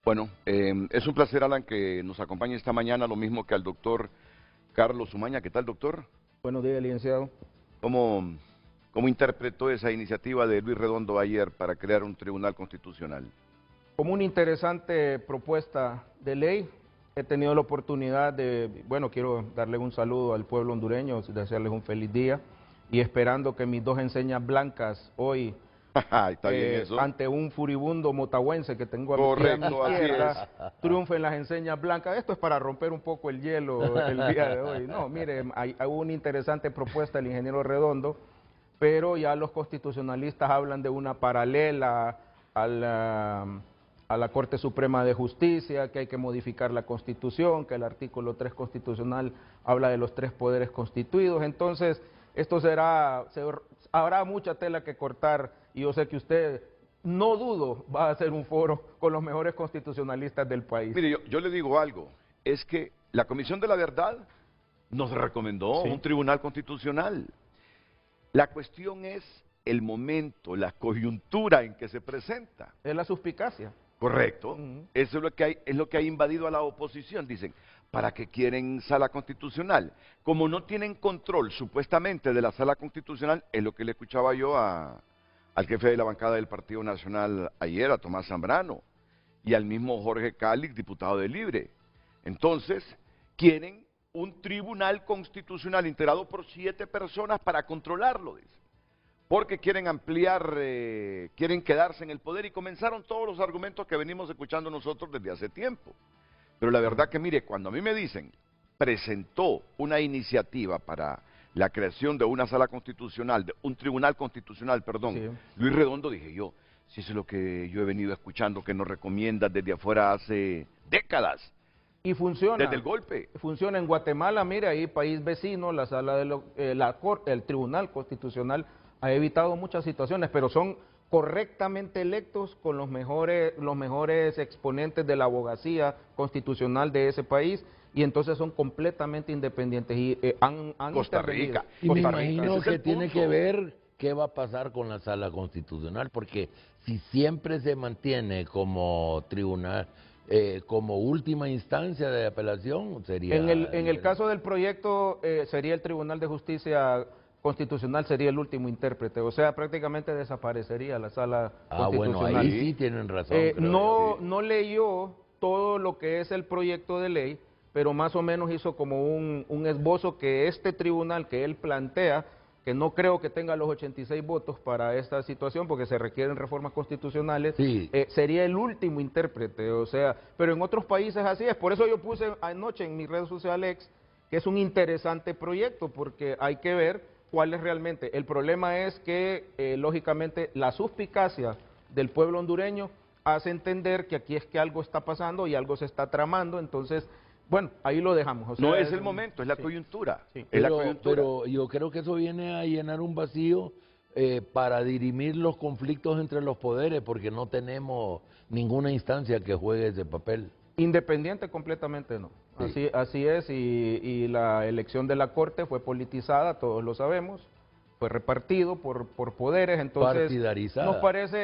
Bueno, es un placer, Alan, que nos acompañe esta mañana, lo mismo que al doctor Carlos Umaña. ¿Qué tal, doctor? Buenos días, licenciado. ¿Cómo, cómo interpretó esa iniciativa de Luis Redondo ayer para crear un tribunal constitucional? Como una interesante propuesta de ley, he tenido la oportunidad quiero darle un saludo al pueblo hondureño, desearles un feliz día y esperando que mis dos enseñas blancas hoy, ¿Está bien eso? ante un furibundo motahuense que tengo aquí a mi Correcto, así es. izquierda, triunfen las enseñas blancas. Esto es para romper un poco el hielo el día de hoy. No, mire, hay una interesante propuesta del ingeniero Redondo, pero ya los constitucionalistas hablan de una paralela a la Corte Suprema de Justicia, que hay que modificar la Constitución, que el artículo 3 constitucional habla de los 3 poderes constituidos. Entonces, habrá mucha tela que cortar, y yo sé que usted, no dudo, va a hacer un foro con los mejores constitucionalistas del país. Mire, yo le digo algo, es que la Comisión de la Verdad nos recomendó un tribunal constitucional. La cuestión es el momento, la coyuntura en que se presenta. Es la suspicacia. Correcto. Eso es lo que ha invadido a la oposición. Dicen, ¿para qué quieren sala constitucional? Como no tienen control supuestamente de la sala constitucional, es lo que le escuchaba yo al jefe de la bancada del Partido Nacional ayer, a Tomás Zambrano, y al mismo Jorge Calix, diputado de Libre. Entonces, quieren un tribunal constitucional integrado por 7 personas para controlarlo, dice, porque quieren ampliar, quieren quedarse en el poder, y comenzaron todos los argumentos que venimos escuchando nosotros desde hace tiempo. Pero la verdad que, mire, cuando a mí me dicen, presentó una iniciativa para la creación de una sala constitucional, de un tribunal constitucional, perdón, Sí. Luis Redondo, dije yo, si eso es lo que yo he venido escuchando, que nos recomienda desde afuera hace décadas, Y funciona. desde el golpe. Funciona en Guatemala, mire, ahí país vecino, la sala el Tribunal Constitucional ha evitado muchas situaciones, pero son correctamente electos con los mejores exponentes de la abogacía constitucional de ese país, y entonces son completamente independientes y han Costa intervenido. Rica. Y me Costa Rica, imagino ese es que el tiene punto. que ver qué va a pasar con la sala constitucional, porque si siempre se mantiene como tribunal, como última instancia de apelación, sería... En el caso del proyecto, sería el Tribunal de Justicia Constitucional, sería el último intérprete, o sea, prácticamente desaparecería la sala bueno, constitucional. ahí sí tienen razón, creo yo. No leyó todo lo que es el proyecto de ley, pero más o menos hizo como un esbozo que este tribunal que él plantea, que no creo que tenga los 86 votos para esta situación, porque se requieren reformas constitucionales, Sí. sería el último intérprete, o sea, pero en otros países así es. Por eso yo puse anoche en mi red social X que es un interesante proyecto, porque hay que ver cuál es realmente. El problema es que, lógicamente, la suspicacia del pueblo hondureño hace entender que aquí es que algo está pasando y algo se está tramando. Entonces, bueno, ahí lo dejamos. O sea, No es el momento, es la coyuntura. Sí. Es la coyuntura. Pero yo creo que eso viene a llenar un vacío para dirimir los conflictos entre los poderes, porque no tenemos ninguna instancia que juegue ese papel. Independiente completamente no. Sí. Así es, y la elección de la Corte fue politizada, todos lo sabemos, fue repartido por poderes, entonces Partidarizada.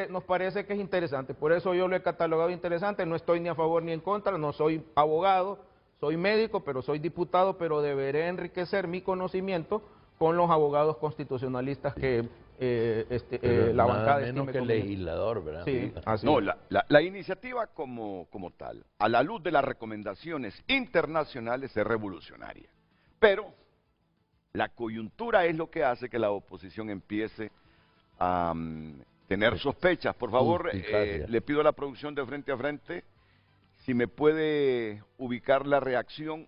nos parece que es interesante. Por eso yo lo he catalogado interesante. No estoy ni a favor ni en contra, no soy abogado, soy médico, pero soy diputado, pero deberé enriquecer mi conocimiento con los abogados constitucionalistas que la Nada bancada menos estime que conveniente. legislador, ¿verdad? Sí, así No, es. la iniciativa como tal, a la luz de las recomendaciones internacionales, es revolucionaria. Pero la coyuntura es lo que hace que la oposición empiece a tener sospechas. Por favor, Suspicacia. le pido a la producción de Frente a Frente si me puede ubicar la reacción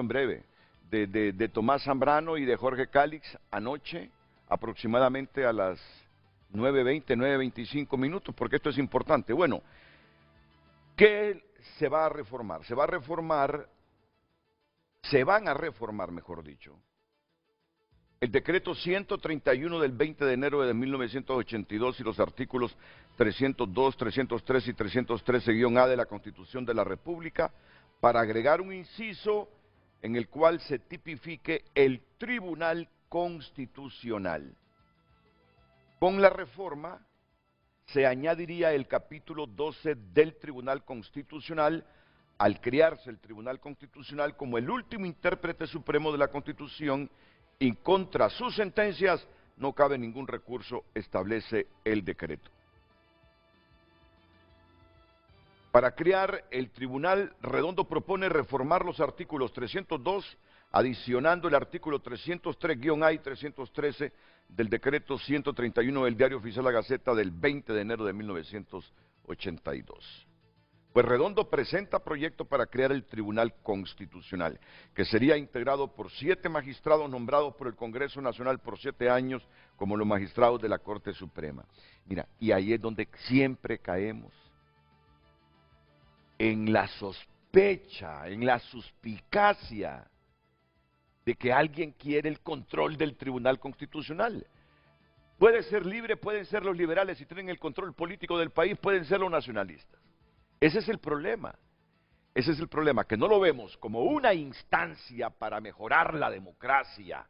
breve, de Tomás Zambrano y de Jorge Calix anoche, aproximadamente a las 9:20, 9:25 minutos, porque esto es importante. Bueno, ¿qué se va a reformar? Se van a reformar, mejor dicho, el decreto 131 del 20 de enero de 1982 y los artículos 302, 303 y 313-A de la Constitución de la República, para agregar un inciso en el cual se tipifique el Tribunal Constitucional. Con la reforma se añadiría el capítulo 12 del Tribunal Constitucional, al crearse el Tribunal Constitucional como el último intérprete supremo de la Constitución, y contra sus sentencias no cabe ningún recurso, establece el decreto. Para crear el Tribunal, Redondo propone reformar los artículos 302, adicionando el artículo 303-A y 313 del decreto 131 del Diario Oficial La Gaceta del 20 de enero de 1982. Pues Redondo presenta proyecto para crear el Tribunal Constitucional, que sería integrado por 7 magistrados nombrados por el Congreso Nacional por 7 años como los magistrados de la Corte Suprema. Mira, y ahí es donde siempre caemos, en la sospecha, en la suspicacia de que alguien quiere el control del Tribunal Constitucional. Puede ser libre, pueden ser los liberales si tienen el control político del país, pueden ser los nacionalistas. Ese es el problema. Ese es el problema, que no lo vemos como una instancia para mejorar la democracia,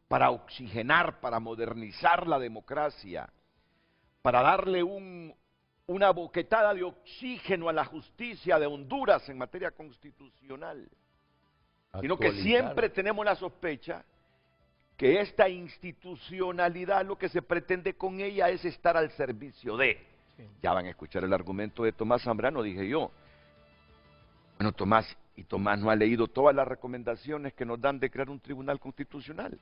para oxigenar, para modernizar la democracia, para darle una boquetada de oxígeno a la justicia de Honduras en materia constitucional, sino que siempre tenemos la sospecha que esta institucionalidad, lo que se pretende con ella es estar al servicio de. Ya van a escuchar el argumento de Tomás Zambrano, dije yo. Bueno, Tomás no ha leído todas las recomendaciones que nos dan de crear un tribunal constitucional,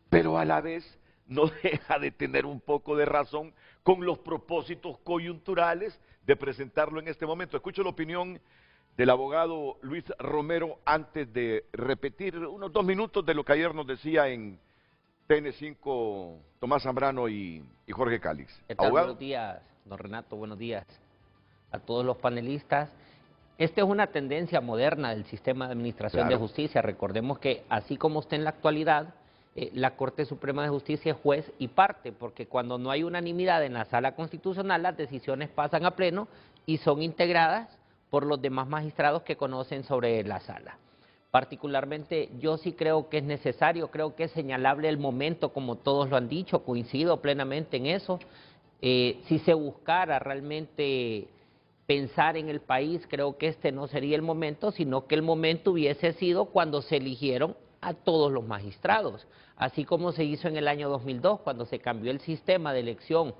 pero a la vez no deja de tener un poco de razón con los propósitos coyunturales de presentarlo en este momento. Escucho la opinión del abogado Luis Romero antes de repetir unos 2 minutos de lo que ayer nos decía en TN5 Tomás Zambrano y Jorge Cálix. ¿Qué tal? Abogado. Buenos días, don Renato, buenos días a todos los panelistas. Esta es una tendencia moderna del sistema de administración de justicia. Recordemos que así como está en la actualidad, la Corte Suprema de Justicia es juez y parte, porque cuando no hay unanimidad en la Sala Constitucional, las decisiones pasan a pleno y son integradas por los demás magistrados que conocen sobre la sala. Particularmente, yo sí creo que es necesario, creo que es señalable el momento, como todos lo han dicho, coincido plenamente en eso. Si se buscara realmente pensar en el país, creo que este no sería el momento, sino que el momento hubiese sido cuando se eligieron a todos los magistrados, así como se hizo en el año 2002, cuando se cambió el sistema de elección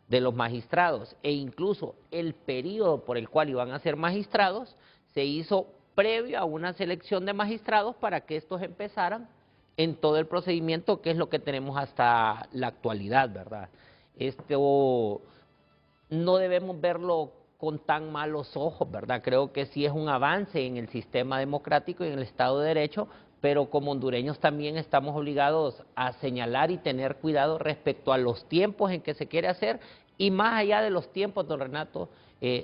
de los magistrados, e incluso el periodo por el cual iban a ser magistrados, se hizo previo a una selección de magistrados para que estos empezaran en todo el procedimiento, que es lo que tenemos hasta la actualidad, ¿verdad? Esto no debemos verlo con tan malos ojos, ¿verdad? Creo que sí es un avance en el sistema democrático y en el Estado de Derecho, pero como hondureños también estamos obligados a señalar y tener cuidado respecto a los tiempos en que se quiere hacer, y más allá de los tiempos, don Renato,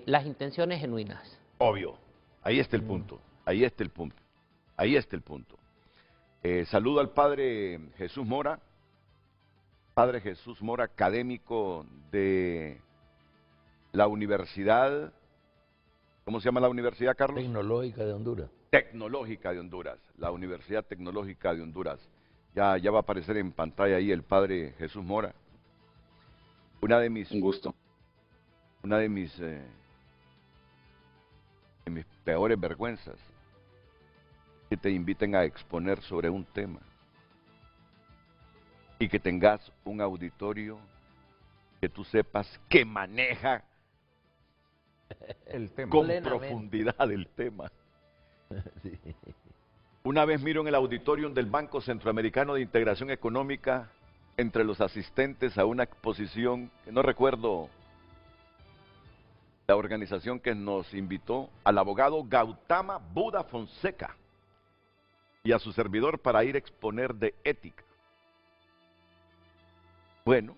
las intenciones genuinas. Obvio, ahí está el punto, ahí está el punto, ahí está el punto. Saludo al padre Jesús Mora, académico de la universidad, ¿cómo se llama la universidad, Carlos? Tecnológica de Honduras. Tecnológica de Honduras, la Universidad Tecnológica de Honduras. Ya va a aparecer en pantalla ahí el padre Jesús Mora. Un gusto. Una de mis peores vergüenzas, que te inviten a exponer sobre un tema y que tengas un auditorio que tú sepas que maneja El tema. con profundidad el tema. Sí. Una vez miro en el auditorium del Banco Centroamericano de Integración Económica, entre los asistentes a una exposición, que no recuerdo la organización que nos invitó, al abogado Gautama Buda Fonseca y a su servidor para ir a exponer de ética. Bueno,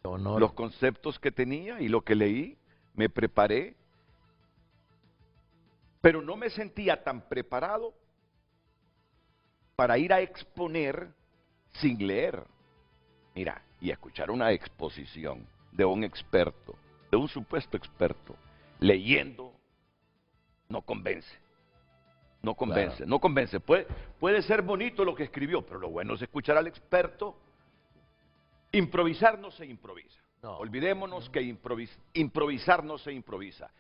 los conceptos que tenía y lo que leí, me preparé, pero no me sentía tan preparado para ir a exponer sin leer. Mira, y escuchar una exposición de un experto, de un supuesto experto, leyendo, no convence. No convence, claro. No convence. Puede ser bonito lo que escribió, pero lo bueno es escuchar al experto. Improvisar no se improvisa. No. Olvidémonos que improvisar no se improvisa.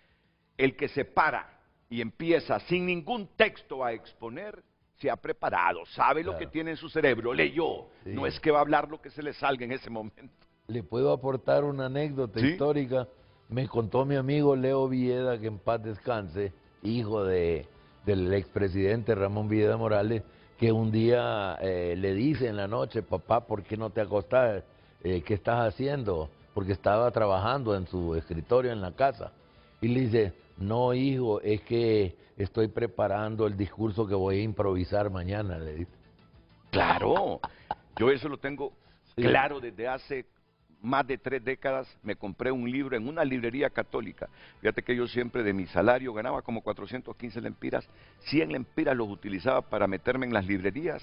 El que se para y empieza sin ningún texto a exponer, se ha preparado, sabe lo que tiene en su cerebro, leyó. Sí. No es que va a hablar lo que se le salga en ese momento. Le puedo aportar una anécdota ¿Sí? histórica. Me contó mi amigo Leo Villeda, que en paz descanse, hijo del expresidente Ramón Villeda Morales, que un día le dice en la noche: papá, ¿por qué no te acostás? ¿Qué estás haciendo? Porque estaba trabajando en su escritorio en la casa. Y le dice: no, hijo, es que estoy preparando el discurso que voy a improvisar mañana, le dice. Claro, yo eso lo tengo Sí. claro desde hace más de 3 décadas. Me compré un libro en una librería católica. Fíjate que yo siempre de mi salario ganaba como 415 lempiras. 100 lempiras los utilizaba para meterme en las librerías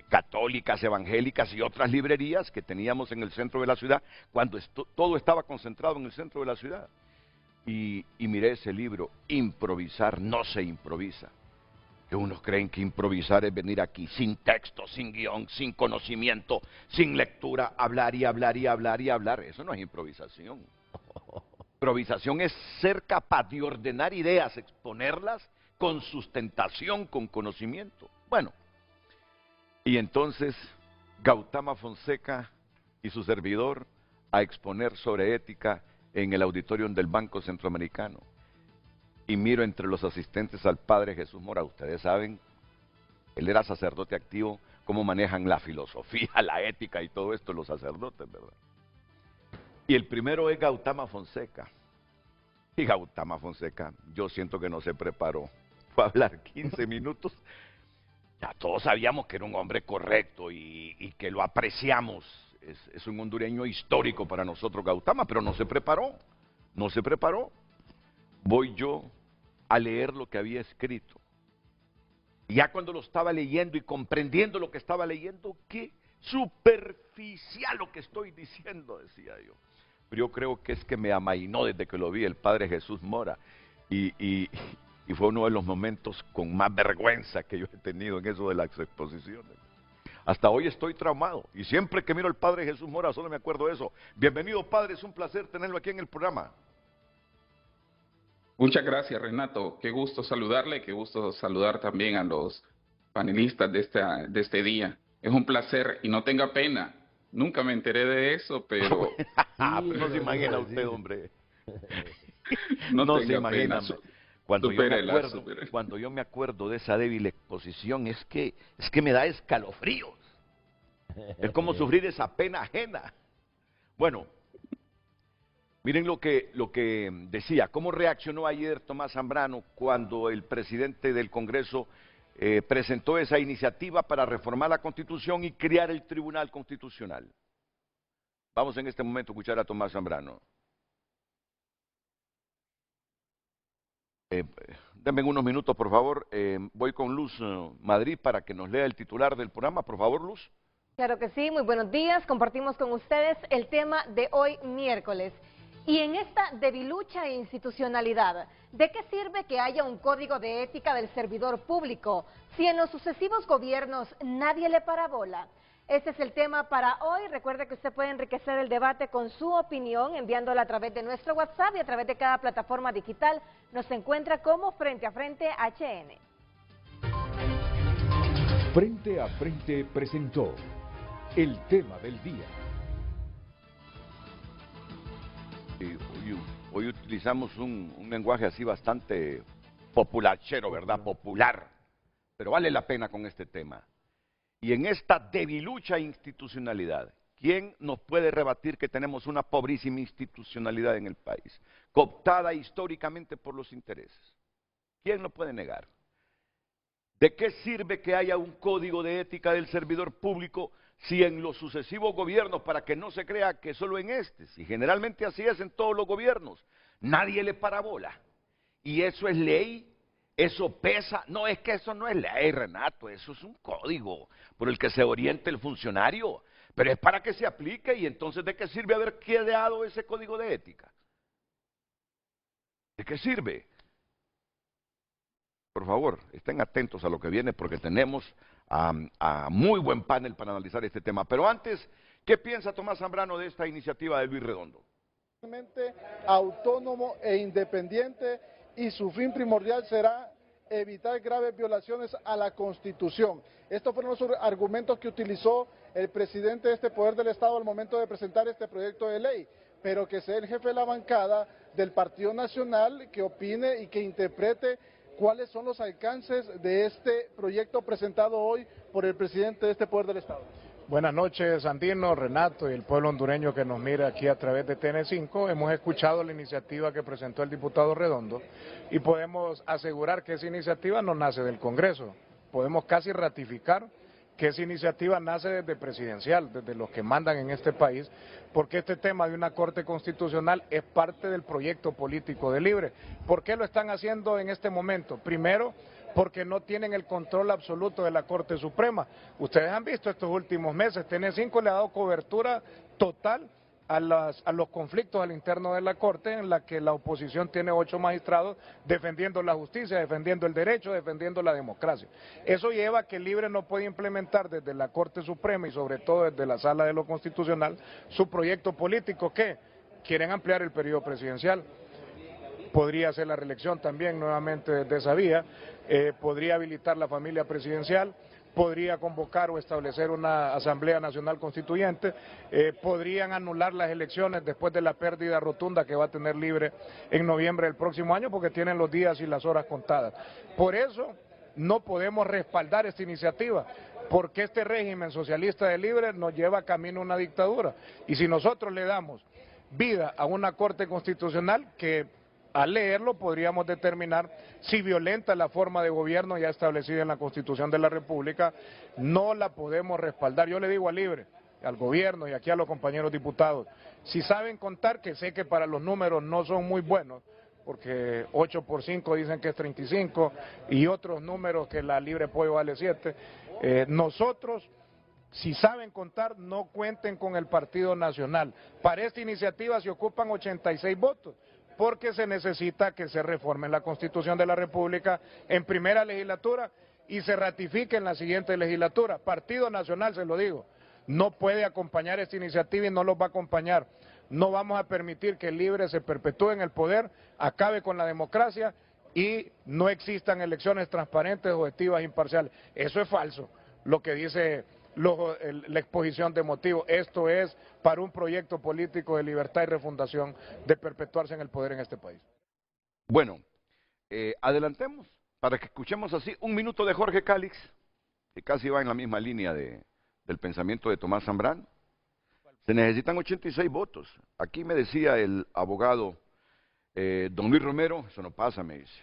católicas, evangélicas y otras librerías que teníamos en el centro de la ciudad, cuando todo estaba concentrado en el centro de la ciudad. Y miré ese libro, Improvisar no se improvisa. Que unos creen que improvisar es venir aquí sin texto, sin guión, sin conocimiento, sin lectura, hablar y hablar y hablar y hablar. Eso no es improvisación. Improvisación es ser capaz de ordenar ideas, exponerlas con sustentación, con conocimiento. Bueno, y entonces Gautama Fonseca y su servidor a exponer sobre ética en el auditorium del Banco Centroamericano. Y miro entre los asistentes al padre Jesús Mora. Ustedes saben, él era sacerdote activo, cómo manejan la filosofía, la ética y todo esto los sacerdotes, ¿verdad? Y el primero es Gautama Fonseca. Y Gautama Fonseca, yo siento que no se preparó. Fue a hablar 15 minutos. Ya todos sabíamos que era un hombre correcto y que lo apreciamos. Es un hondureño histórico para nosotros, Gautama, pero no se preparó. No se preparó. Voy yo a leer lo que había escrito. Y ya cuando lo estaba leyendo y comprendiendo lo que estaba leyendo, qué superficial lo que estoy diciendo, decía yo. Pero yo creo que es que me amainó desde que lo vi el padre Jesús Mora. Y fue uno de los momentos con más vergüenza que yo he tenido en eso de las exposiciones. Hasta hoy estoy traumado. Y siempre que miro al padre Jesús Mora solo me acuerdo de eso. Bienvenido, padre, es un placer tenerlo aquí en el programa. Muchas gracias, Renato. Qué gusto saludarle, qué gusto saludar también a los panelistas de este día. Es un placer y no tenga pena. Nunca me enteré de eso, pero Pues no se imagina usted, hombre. no se tenga imagina. pena. Cuando yo me acuerdo de esa débil exposición, es que me da escalofríos. Es como sufrir esa pena ajena. Bueno, miren lo que decía, cómo reaccionó ayer Tomás Zambrano cuando el presidente del Congreso presentó esa iniciativa para reformar la Constitución y crear el Tribunal Constitucional. Vamos en este momento a escuchar a Tomás Zambrano. Denme unos minutos, por favor. Voy con Luz Madrid para que nos lea el titular del programa. Por favor, Luz. Claro que sí, muy buenos días. Compartimos con ustedes el tema de hoy miércoles. Y en esta debilucha e institucionalidad, ¿de qué sirve que haya un código de ética del servidor público si en los sucesivos gobiernos nadie le parabola? Este es el tema para hoy. Recuerde que usted puede enriquecer el debate con su opinión enviándola a través de nuestro WhatsApp y a través de cada plataforma digital. Nos encuentra como Frente a Frente HN. Frente a Frente presentó el tema del día. Hoy utilizamos un lenguaje así bastante populachero, ¿verdad? Popular. Pero vale la pena con este tema. Y en esta debilucha institucionalidad, ¿quién nos puede rebatir que tenemos una pobrísima institucionalidad en el país? Cooptada históricamente por los intereses. ¿Quién lo puede negar? ¿De qué sirve que haya un código de ética del servidor público si en los sucesivos gobiernos, para que no se crea que solo en este, si generalmente así es en todos los gobiernos, nadie le parabola? Y eso es ley. Eso pesa. No, es que eso no es ley, Renato, eso es un código por el que se oriente el funcionario, pero es para que se aplique. Y entonces, ¿de qué sirve haber creado ese código de ética? ¿De qué sirve? Por favor, estén atentos a lo que viene porque tenemos a muy buen panel para analizar este tema. Pero antes, ¿Qué piensa Tomás Zambrano de esta iniciativa de Luis Redondo? Autónomo e independiente, y su fin primordial será evitar graves violaciones a la Constitución. Estos fueron los argumentos que utilizó el presidente de este Poder del Estado al momento de presentar este proyecto de ley, pero que sea el jefe de la bancada del Partido Nacional que opine y que interprete cuáles son los alcances de este proyecto presentado hoy por el presidente de este Poder del Estado. Buenas noches, Sandino, Renato y el pueblo hondureño que nos mira aquí a través de TN5. Hemos escuchado la iniciativa que presentó el diputado Redondo y podemos asegurar que esa iniciativa no nace del Congreso. Podemos casi ratificar que esa iniciativa nace desde presidencial, desde los que mandan en este país, porque este tema de una Corte Constitucional es parte del proyecto político de Libre. ¿Por qué lo están haciendo en este momento? Primero, porque no tienen el control absoluto de la Corte Suprema. Ustedes han visto estos últimos meses, TN5 le ha dado cobertura total a los conflictos al interno de la Corte, en la que la oposición tiene 8 magistrados defendiendo la justicia, defendiendo el derecho, defendiendo la democracia. Eso lleva a que Libre no puede implementar desde la Corte Suprema y sobre todo desde la Sala de lo Constitucional su proyecto político que quieren ampliar el periodo presidencial. Podría hacer la reelección también nuevamente desde esa vía, podría habilitar la familia presidencial, podría convocar o establecer una Asamblea Nacional Constituyente, podrían anular las elecciones después de la pérdida rotunda que va a tener Libre en noviembre del próximo año porque tienen los días y las horas contadas. Por eso no podemos respaldar esta iniciativa, porque este régimen socialista de Libre nos lleva camino a una dictadura. Y si nosotros le damos vida a una Corte Constitucional que al leerlo podríamos determinar si violenta la forma de gobierno ya establecida en la Constitución de la República, no la podemos respaldar. Yo le digo a Libre, al gobierno y aquí a los compañeros diputados, si saben contar, que sé que para los números no son muy buenos, porque 8 por 5 dicen que es 35 y otros números que la Libre Pollo vale 7, nosotros, si saben contar, no cuenten con el Partido Nacional. Para esta iniciativa se ocupan 86 votos. Porque se necesita que se reforme la Constitución de la República en primera legislatura y se ratifique en la siguiente legislatura. Partido Nacional, se lo digo, no puede acompañar esta iniciativa y no los va a acompañar. No vamos a permitir que el Libre se perpetúe en el poder, acabe con la democracia y no existan elecciones transparentes, objetivas e imparciales. Eso es falso, lo que dice la exposición de motivos. Esto es para un proyecto político de libertad y refundación de perpetuarse en el poder en este país. Bueno, adelantemos para que escuchemos así un minuto de Jorge Cálix, que casi va en la misma línea del pensamiento de Tomás Zambrano. Se necesitan 86 votos. Aquí me decía el abogado don Luis Romero, eso no pasa, me dice.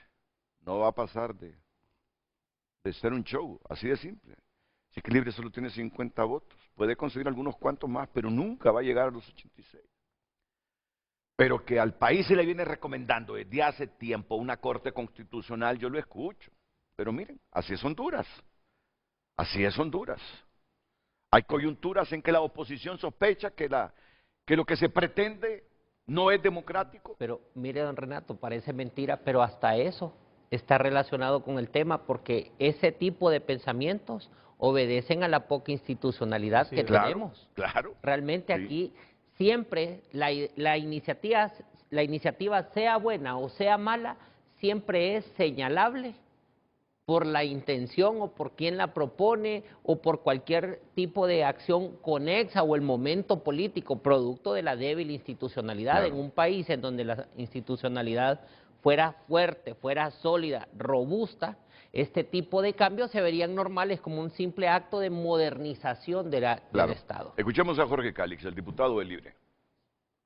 No va a pasar de ser un show, así de simple. Si es que Libre solo tiene 50 votos, puede conseguir algunos cuantos más, pero nunca va a llegar a los 86. Pero que al país se le viene recomendando desde hace tiempo una Corte Constitucional, yo lo escucho. Pero miren, así es Honduras. Así es Honduras. Hay coyunturas en que la oposición sospecha que lo que se pretende no es democrático. Pero mire, don Renato, parece mentira, pero hasta eso está relacionado con el tema, porque ese tipo de pensamientos obedecen a la poca institucionalidad que tenemos. Claro. Realmente sí. Aquí siempre la iniciativa, sea buena o sea mala, siempre es señalable por la intención o por quien la propone o por cualquier tipo de acción conexa o el momento político, producto de la débil institucionalidad. En un país en donde la institucionalidad fuera fuerte, fuera sólida, robusta, este tipo de cambios se verían normales como un simple acto de modernización del Estado. Escuchemos a Jorge Cálix, el diputado de Libre.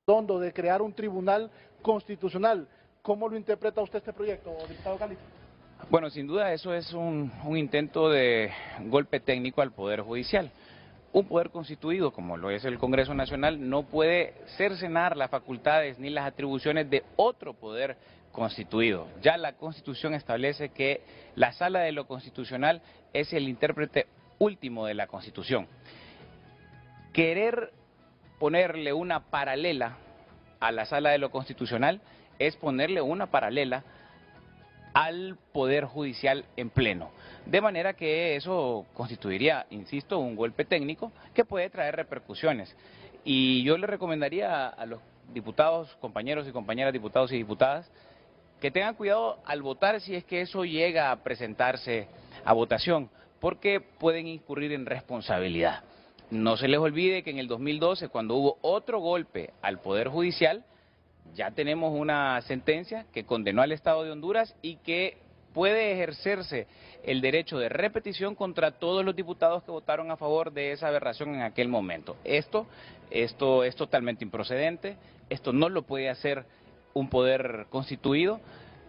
De crear un tribunal constitucional. ¿Cómo lo interpreta usted este proyecto, diputado Cálix? Bueno, sin duda eso es un intento de golpe técnico al Poder Judicial. Un poder constituido, como lo es el Congreso Nacional, no puede cercenar las facultades ni las atribuciones de otro poder constituido. Ya la Constitución establece que la Sala de lo Constitucional es el intérprete último de la Constitución. Querer ponerle una paralela a la Sala de lo Constitucional es ponerle una paralela al Poder Judicial en pleno. De manera que eso constituiría, insisto, un golpe técnico que puede traer repercusiones. Y yo le recomendaría a los diputados, compañeros y compañeras, diputados y diputadas, que tengan cuidado al votar si es que eso llega a presentarse a votación, porque pueden incurrir en responsabilidad. No se les olvide que en el 2012, cuando hubo otro golpe al Poder Judicial, ya tenemos una sentencia que condenó al Estado de Honduras y que puede ejercerse el derecho de repetición contra todos los diputados que votaron a favor de esa aberración en aquel momento. Esto es totalmente improcedente, esto no lo puede hacer un poder constituido,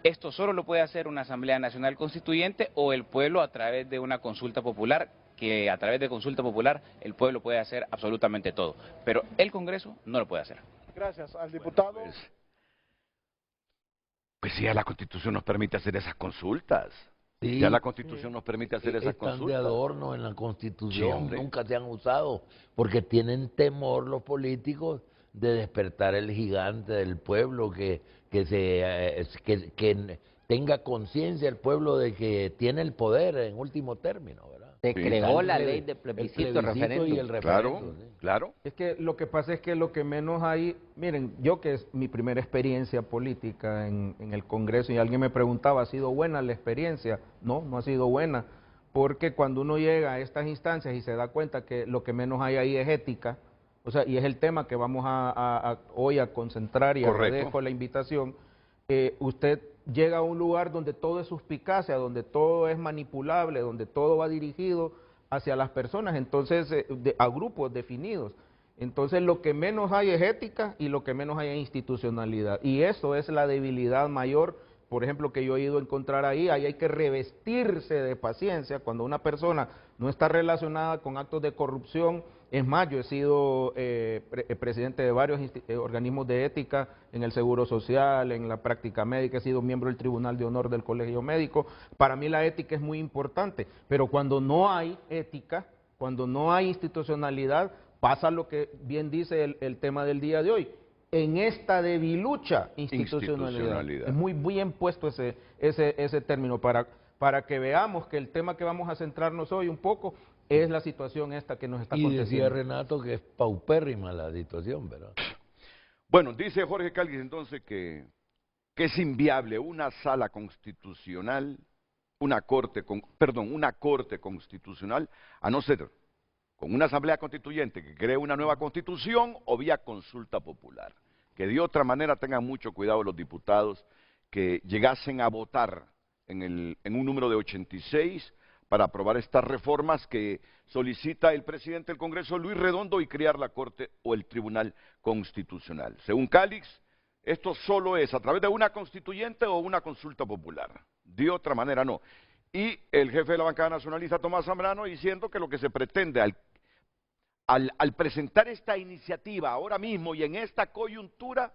esto solo lo puede hacer una Asamblea Nacional Constituyente o el pueblo a través de una consulta popular, que a través de consulta popular el pueblo puede hacer absolutamente todo, pero el Congreso no lo puede hacer. Gracias al diputado. Pues sí, ya la Constitución nos permite hacer esas consultas. Sí, ya la Constitución nos permite hacer esas están consultas. de adorno en la Constitución, Sí, nunca se han usado, porque tienen temor los políticos de despertar el gigante del pueblo, que tenga conciencia el pueblo de que tiene el poder en último término, ¿verdad? Se creó la ley de plebiscito, referéndum. Y el referéndum. Claro, ¿sí? claro. Es que lo que pasa es que lo que menos hay, miren, yo que es mi primera experiencia política en el Congreso y alguien me preguntaba, ¿ha sido buena la experiencia? No, no ha sido buena, porque cuando uno llega a estas instancias y se da cuenta que lo que menos hay ahí es ética, o sea, y es el tema que vamos hoy a concentrar y agradezco la invitación, usted llega a un lugar donde todo es suspicacia, donde todo es manipulable, donde todo va dirigido hacia las personas, entonces a grupos definidos. Entonces lo que menos hay es ética y lo que menos hay es institucionalidad. Y eso es la debilidad mayor, por ejemplo, que yo he ido a encontrar ahí hay que revestirse de paciencia cuando una persona no está relacionada con actos de corrupción. Es más, yo he sido presidente de varios organismos de ética en el Seguro Social, en la práctica médica, he sido miembro del Tribunal de Honor del Colegio Médico. Para mí la ética es muy importante, pero cuando no hay ética, cuando no hay institucionalidad, pasa lo que bien dice el tema del día de hoy. En esta debilucha institucionalidad. Es muy bien puesto ese término para que veamos que el tema que vamos a centrarnos hoy un poco es la situación esta que nos está aconteciendo. Y decía Renato que es paupérrima la situación, ¿verdad? Bueno, dice Jorge Cálguez entonces que es inviable una sala constitucional, una corte constitucional, a no ser con una asamblea constituyente que cree una nueva constitución o vía consulta popular. Que de otra manera tengan mucho cuidado los diputados que llegasen a votar en un número de 86 para aprobar estas reformas que solicita el presidente del Congreso, Luis Redondo, y crear la Corte o el Tribunal Constitucional. Según Cálix, esto solo es a través de una constituyente o una consulta popular. De otra manera no. Y el jefe de la bancada nacionalista, Tomás Zambrano, diciendo que lo que se pretende al presentar esta iniciativa ahora mismo y en esta coyuntura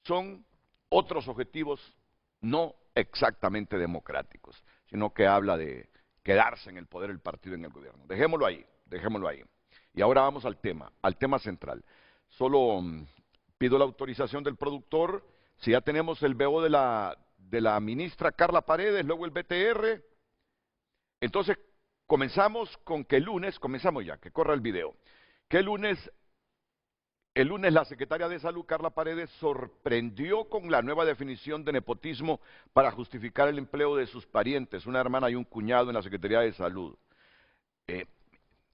son otros objetivos no exactamente democráticos, sino que habla de quedarse en el poder el partido en el gobierno. Dejémoslo ahí, dejémoslo ahí. Y ahora vamos al tema central. Solo pido la autorización del productor, si ya tenemos el BO de la ministra Carla Paredes, luego el BTR. Entonces, comenzamos con que el lunes, comenzamos ya, que corra el video, que el lunes la secretaria de Salud, Carla Paredes, sorprendió con la nueva definición de nepotismo para justificar el empleo de sus parientes, una hermana y un cuñado en la Secretaría de Salud.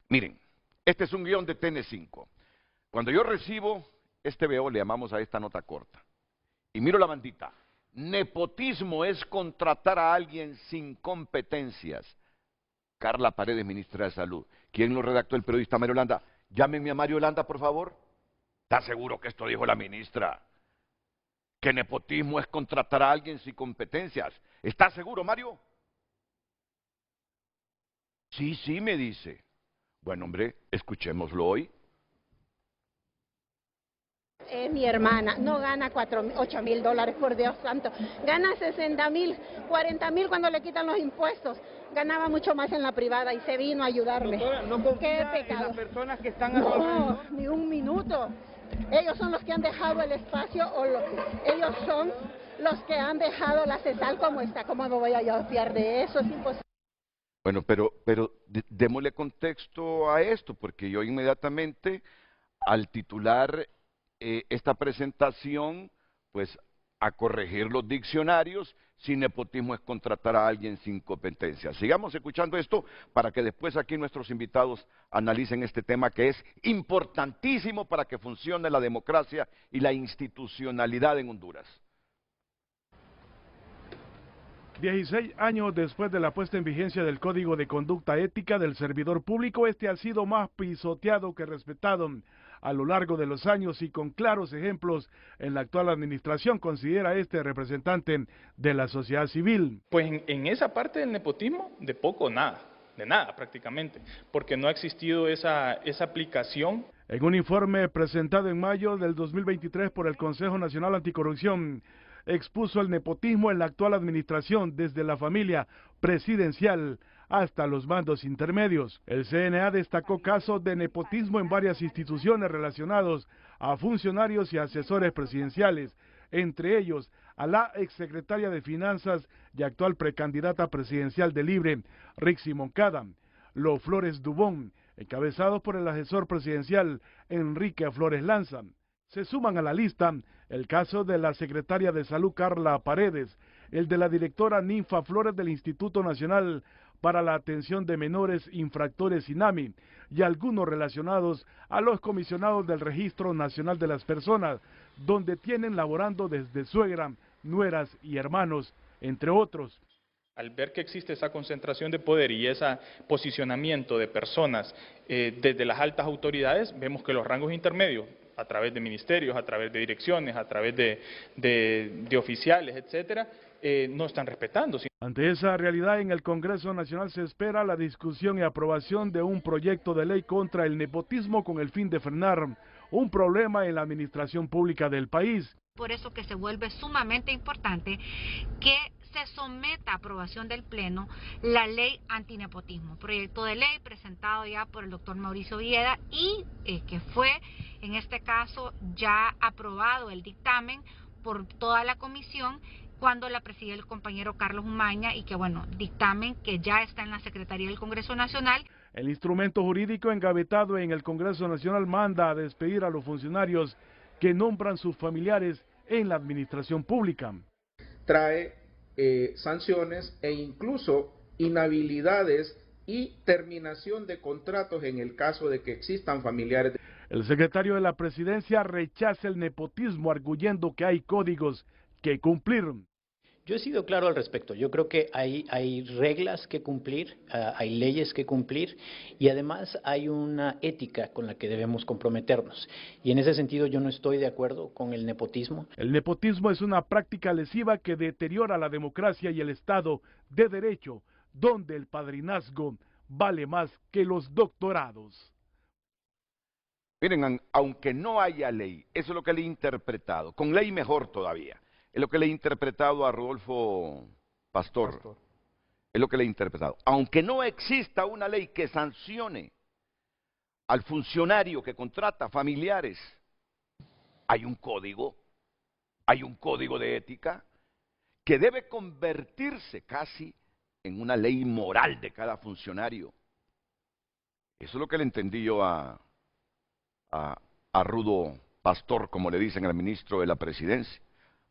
Miren, este es un guión de TN5. Cuando yo recibo este BO, le llamamos a esta nota corta, y miro la bandita, nepotismo es contratar a alguien sin competencias. Carla Paredes, ministra de Salud. ¿Quién lo redactó? El periodista Mario Landa. Llámenme a Mario Landa, por favor. ¿Está seguro que esto dijo la ministra? Que nepotismo es contratar a alguien sin competencias. ¿Está seguro, Mario? Sí, sí, me dice. Bueno, hombre, escuchémoslo hoy. Mi hermana no gana 8.000 dólares, por Dios santo. Gana 60.000, 40.000 cuando le quitan los impuestos. Ganaba mucho más en la privada y se vino a ayudarme. Doctora, ¿no qué confía pecado? en las personas que están a su alrededor? Ni un minuto. Ellos son los que han dejado el espacio, ellos son los que han dejado la CESAL como está. ¿Cómo me voy a yo fiar de eso? Es imposible. Bueno, pero démosle contexto a esto, porque yo inmediatamente, al titular esta presentación, pues a corregir los diccionarios, si nepotismo es contratar a alguien sin competencia. Sigamos escuchando esto para que después aquí nuestros invitados analicen este tema que es importantísimo para que funcione la democracia y la institucionalidad en Honduras. 16 años después de la puesta en vigencia del Código de Conducta Ética del Servidor Público, este ha sido más pisoteado que respetado a lo largo de los años y con claros ejemplos en la actual administración, considera este representante de la sociedad civil. Pues en esa parte del nepotismo, de poco o nada, de nada prácticamente, porque no ha existido esa aplicación. En un informe presentado en mayo del 2023 por el Consejo Nacional Anticorrupción, expuso el nepotismo en la actual administración desde la familia presidencial hasta los mandos intermedios. El CNA destacó casos de nepotismo en varias instituciones relacionados a funcionarios y asesores presidenciales, entre ellos a la exsecretaria de Finanzas y actual precandidata presidencial de Libre, Rixi Moncada, los Flores Dubón, encabezados por el asesor presidencial Enrique Flores Lanza. Se suman a la lista el caso de la secretaria de Salud Carla Paredes, el de la directora Ninfa Flores del Instituto Nacional para la Atención de Menores Infractores INAMI y algunos relacionados a los comisionados del Registro Nacional de las Personas, donde tienen laborando desde suegra, nueras y hermanos, entre otros. Al ver que existe esa concentración de poder y ese posicionamiento de personas desde las altas autoridades, vemos que los rangos intermedios, a través de ministerios, a través de direcciones, a través de oficiales, etcétera, no están respetando. Ante esa realidad, en el Congreso Nacional se espera la discusión y aprobación de un proyecto de ley contra el nepotismo con el fin de frenar un problema en la administración pública del país. Por eso que se vuelve sumamente importante que se someta a aprobación del Pleno la ley antinepotismo, proyecto de ley presentado ya por el doctor Mauricio Villeda y que fue en este caso ya aprobado el dictamen por toda la comisión cuando la presidía el compañero Carlos Umaña y que bueno, dictamen que ya está en la Secretaría del Congreso Nacional. El instrumento jurídico engavetado en el Congreso Nacional manda a despedir a los funcionarios que nombran sus familiares en la administración pública. Trae sanciones e incluso inhabilidades y terminación de contratos en el caso de que existan familiares. El secretario de la Presidencia rechaza el nepotismo, arguyendo que hay códigos que cumplir. Yo he sido claro al respecto. Yo creo que hay reglas que cumplir, hay leyes que cumplir y además hay una ética con la que debemos comprometernos. Y en ese sentido yo no estoy de acuerdo con el nepotismo. El nepotismo es una práctica lesiva que deteriora la democracia y el Estado de Derecho, donde el padrinazgo vale más que los doctorados. Miren, aunque no haya ley, eso es lo que le he interpretado. Con ley mejor todavía. Es lo que le he interpretado a Rodolfo Pastor. Es lo que le he interpretado. Aunque no exista una ley que sancione al funcionario que contrata familiares, hay un código de ética que debe convertirse casi en una ley moral de cada funcionario. Eso es lo que le entendí yo a Rudo Pastor, como le dicen al ministro de la Presidencia.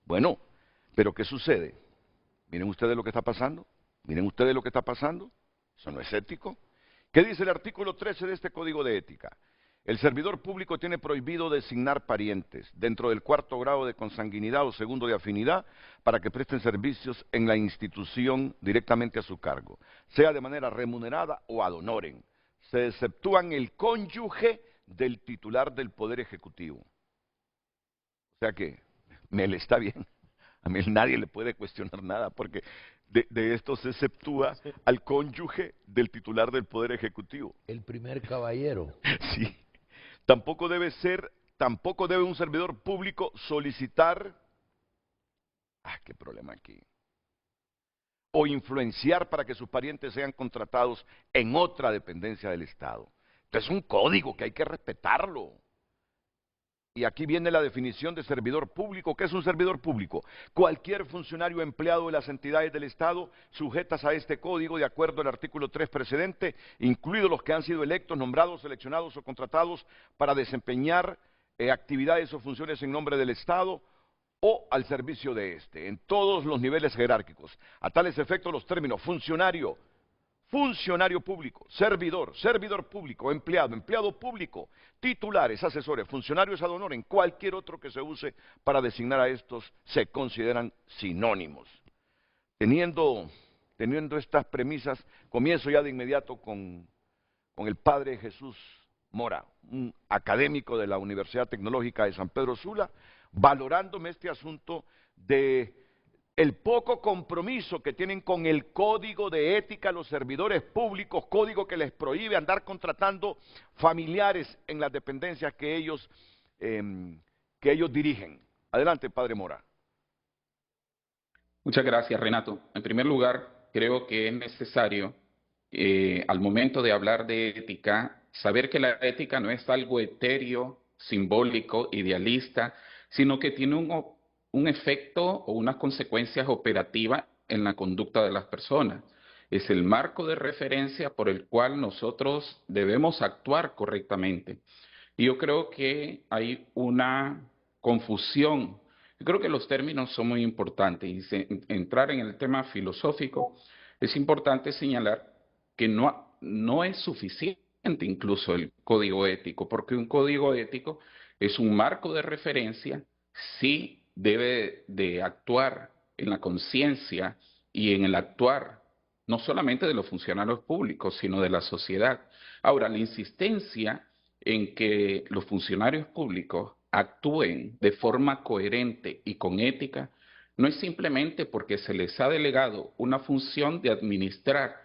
Bueno, pero ¿qué sucede? Miren ustedes lo que está pasando. Miren ustedes lo que está pasando. Eso no es ético. ¿Qué dice el artículo 13 de este Código de Ética? El servidor público tiene prohibido designar parientes dentro del 4º grado de consanguinidad o 2º de afinidad para que presten servicios en la institución directamente a su cargo, sea de manera remunerada o ad honorem. Se exceptúan el cónyuge del titular del Poder Ejecutivo. O sea que Mel está bien, a Mel nadie le puede cuestionar nada, porque de esto se exceptúa al cónyuge del titular del Poder Ejecutivo. El primer caballero. Sí. Tampoco debe un servidor público solicitar, qué problema aquí, o influenciar para que sus parientes sean contratados en otra dependencia del Estado. Entonces es un código que hay que respetarlo. y aquí viene la definición de servidor público. ¿Qué es un servidor público? Cualquier funcionario empleado de las entidades del Estado sujetas a este código de acuerdo al artículo 3 precedente, incluidos los que han sido electos, nombrados, seleccionados o contratados para desempeñar actividades o funciones en nombre del Estado o al servicio de este, en todos los niveles jerárquicos. A tales efectos, los términos funcionario, funcionario público, servidor, servidor público, empleado, empleado público, titulares, asesores, funcionarios ad honorem, cualquier otro que se use para designar a estos se consideran sinónimos. Teniendo estas premisas, comienzo ya de inmediato con el padre Jesús Mora, un académico de la Universidad Tecnológica de San Pedro Sula, valorándome este asunto de el poco compromiso que tienen con el código de ética los servidores públicos, código que les prohíbe andar contratando familiares en las dependencias que ellos dirigen. Adelante, padre Mora. Muchas gracias, Renato. En primer lugar, creo que es necesario, al momento de hablar de ética, saber que la ética no es algo etéreo, simbólico, idealista, sino que tiene un efecto o unas consecuencias operativas en la conducta de las personas. Es el marco de referencia por el cual nosotros debemos actuar correctamente. Y yo creo que hay una confusión. Yo creo que los términos son muy importantes. Y entrar en el tema filosófico, es importante señalar que no es suficiente incluso el código ético, porque un código ético es un marco de referencia, sí debe de actuar en la conciencia y en el actuar no solamente de los funcionarios públicos, sino de la sociedad. Ahora, la insistencia en que los funcionarios públicos actúen de forma coherente y con ética no es simplemente porque se les ha delegado una función de administrar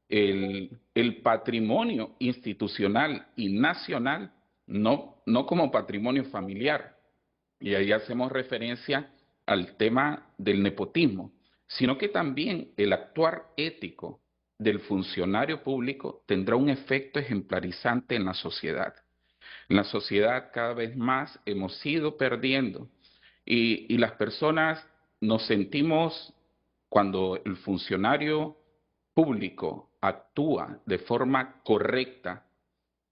el patrimonio institucional y nacional, no como patrimonio familiar. Y ahí hacemos referencia al tema del nepotismo, sino que también el actuar ético del funcionario público tendrá un efecto ejemplarizante en la sociedad. En la sociedad cada vez más hemos ido perdiendo y las personas nos sentimos, cuando el funcionario público actúa de forma correcta,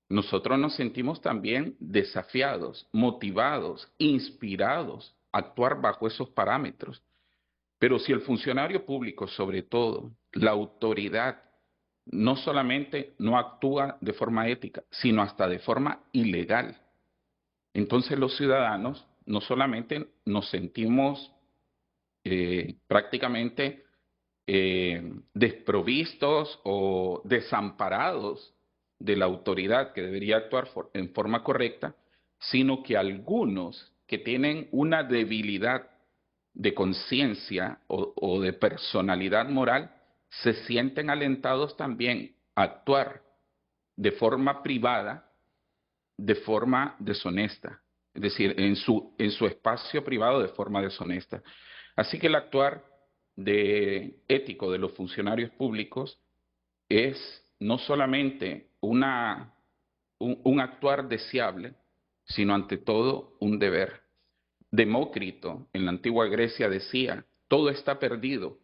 nosotros nos sentimos también desafiados, motivados, inspirados a actuar bajo esos parámetros. Pero si el funcionario público, sobre todo la autoridad, no solamente no actúa de forma ética, sino hasta de forma ilegal, entonces los ciudadanos no solamente nos sentimos prácticamente desprovistos o desamparados de la autoridad que debería actuar en forma correcta, sino que algunos que tienen una debilidad de conciencia o de personalidad moral se sienten alentados también a actuar de forma privada, de forma deshonesta, es decir, en su espacio privado de forma deshonesta. Así que el actuar ético de los funcionarios públicos es no solamente un actuar deseable, sino ante todo un deber. Demócrito en la antigua Grecia decía, todo está perdido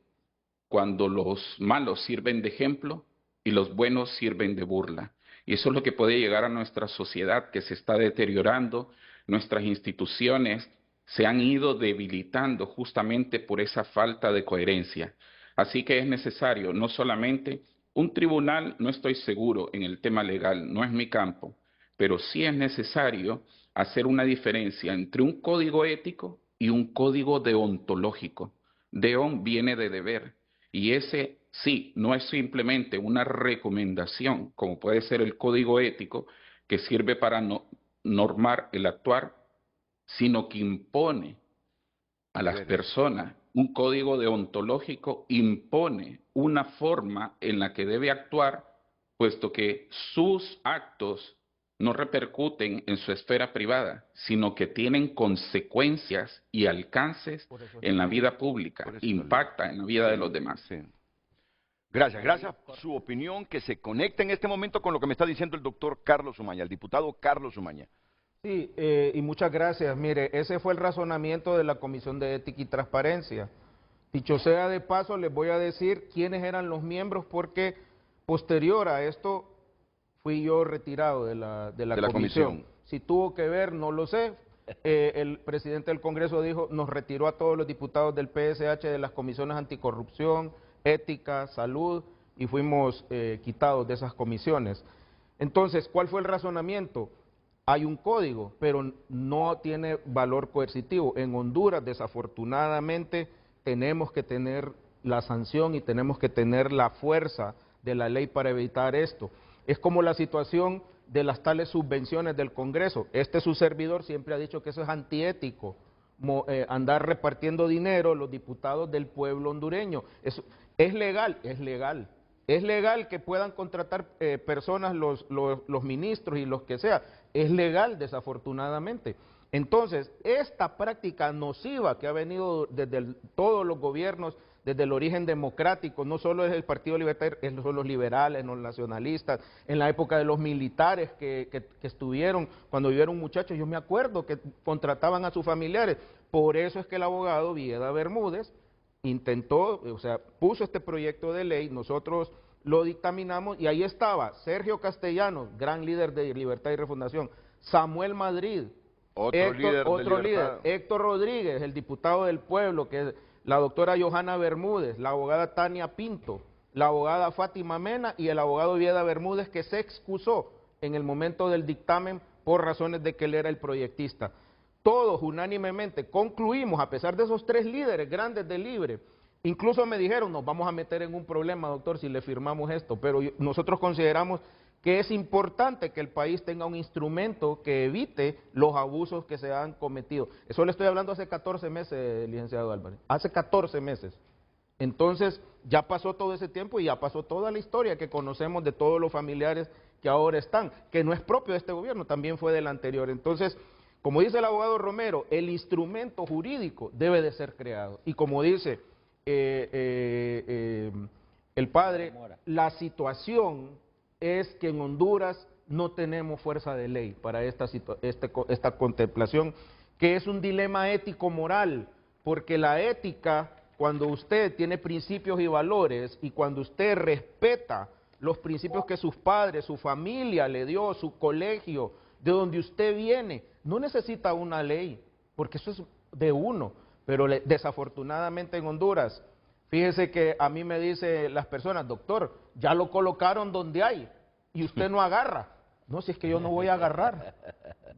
cuando los malos sirven de ejemplo y los buenos sirven de burla. Y eso es lo que puede llegar a nuestra sociedad, que se está deteriorando, nuestras instituciones se han ido debilitando justamente por esa falta de coherencia. Así que es necesario no solamente un tribunal, no estoy seguro en el tema legal, no es mi campo, pero sí es necesario hacer una diferencia entre un código ético y un código deontológico. Deón viene de deber, y ese sí, no es simplemente una recomendación, como puede ser el código ético, que sirve para normar el actuar, sino que impone a las personas. Un código deontológico impone una forma en la que debe actuar, puesto que sus actos no repercuten en su esfera privada, sino que tienen consecuencias y alcances en la vida pública, impacta en la vida de los demás. Sí. Gracias por su opinión, que se conecta en este momento con lo que me está diciendo el doctor Carlos Umaña, el diputado Carlos Umaña. Sí, y muchas gracias. Mire, ese fue el razonamiento de la Comisión de Ética y Transparencia. Dicho sea de paso, les voy a decir quiénes eran los miembros, porque posterior a esto fui yo retirado de la comisión. Si tuvo que ver, no lo sé. El presidente del Congreso dijo, nos retiró a todos los diputados del PSH de las comisiones anticorrupción, ética, salud, y fuimos quitados de esas comisiones. Entonces, ¿cuál fue el razonamiento? Hay un código, pero no tiene valor coercitivo. En Honduras, desafortunadamente, tenemos que tener la sanción y tenemos que tener la fuerza de la ley para evitar esto. Es como la situación de las tales subvenciones del Congreso. Su servidor siempre ha dicho que eso es antiético, andar repartiendo dinero los diputados del pueblo hondureño. Eso, ¿es legal? Es legal. Es legal que puedan contratar personas, los ministros y los que sea. Es legal, desafortunadamente. Entonces, esta práctica nociva que ha venido desde todos los gobiernos, desde el origen democrático, no solo es el Partido Libertario, son los liberales, los nacionalistas, en la época de los militares que estuvieron, cuando vivieron muchachos, yo me acuerdo que contrataban a sus familiares. Por eso es que el abogado Vieda Bermúdez intentó, o sea, puso este proyecto de ley, nosotros lo dictaminamos y ahí estaba Sergio Castellanos, gran líder de Libertad y Refundación, Samuel Madrid, otro líder, Héctor Rodríguez, el diputado del pueblo, que es la doctora Johanna Bermúdez, la abogada Tania Pinto, la abogada Fátima Mena y el abogado Vieda Bermúdez, que se excusó en el momento del dictamen por razones de que él era el proyectista. Todos unánimemente concluimos, a pesar de esos 3 líderes grandes de Libre, incluso me dijeron, nos vamos a meter en un problema, doctor, si le firmamos esto, pero nosotros consideramos que es importante que el país tenga un instrumento que evite los abusos que se han cometido. Eso le estoy hablando hace 14 meses, licenciado Álvarez, hace 14 meses. Entonces, ya pasó todo ese tiempo y ya pasó toda la historia que conocemos de todos los familiares que ahora están, que no es propio de este gobierno, también fue del anterior. Entonces, como dice el abogado Romero, el instrumento jurídico debe de ser creado. Y como dice el padre, la situación es que en Honduras no tenemos fuerza de ley para esta contemplación, que es un dilema ético-moral, porque la ética, cuando usted tiene principios y valores y cuando usted respeta los principios que sus padres, su familia le dio, su colegio, de donde usted viene, no necesita una ley, porque eso es de uno, pero desafortunadamente en Honduras, fíjese que a mí me dicen las personas, doctor, ya lo colocaron donde hay y usted no agarra. No, si es que yo no voy a agarrar.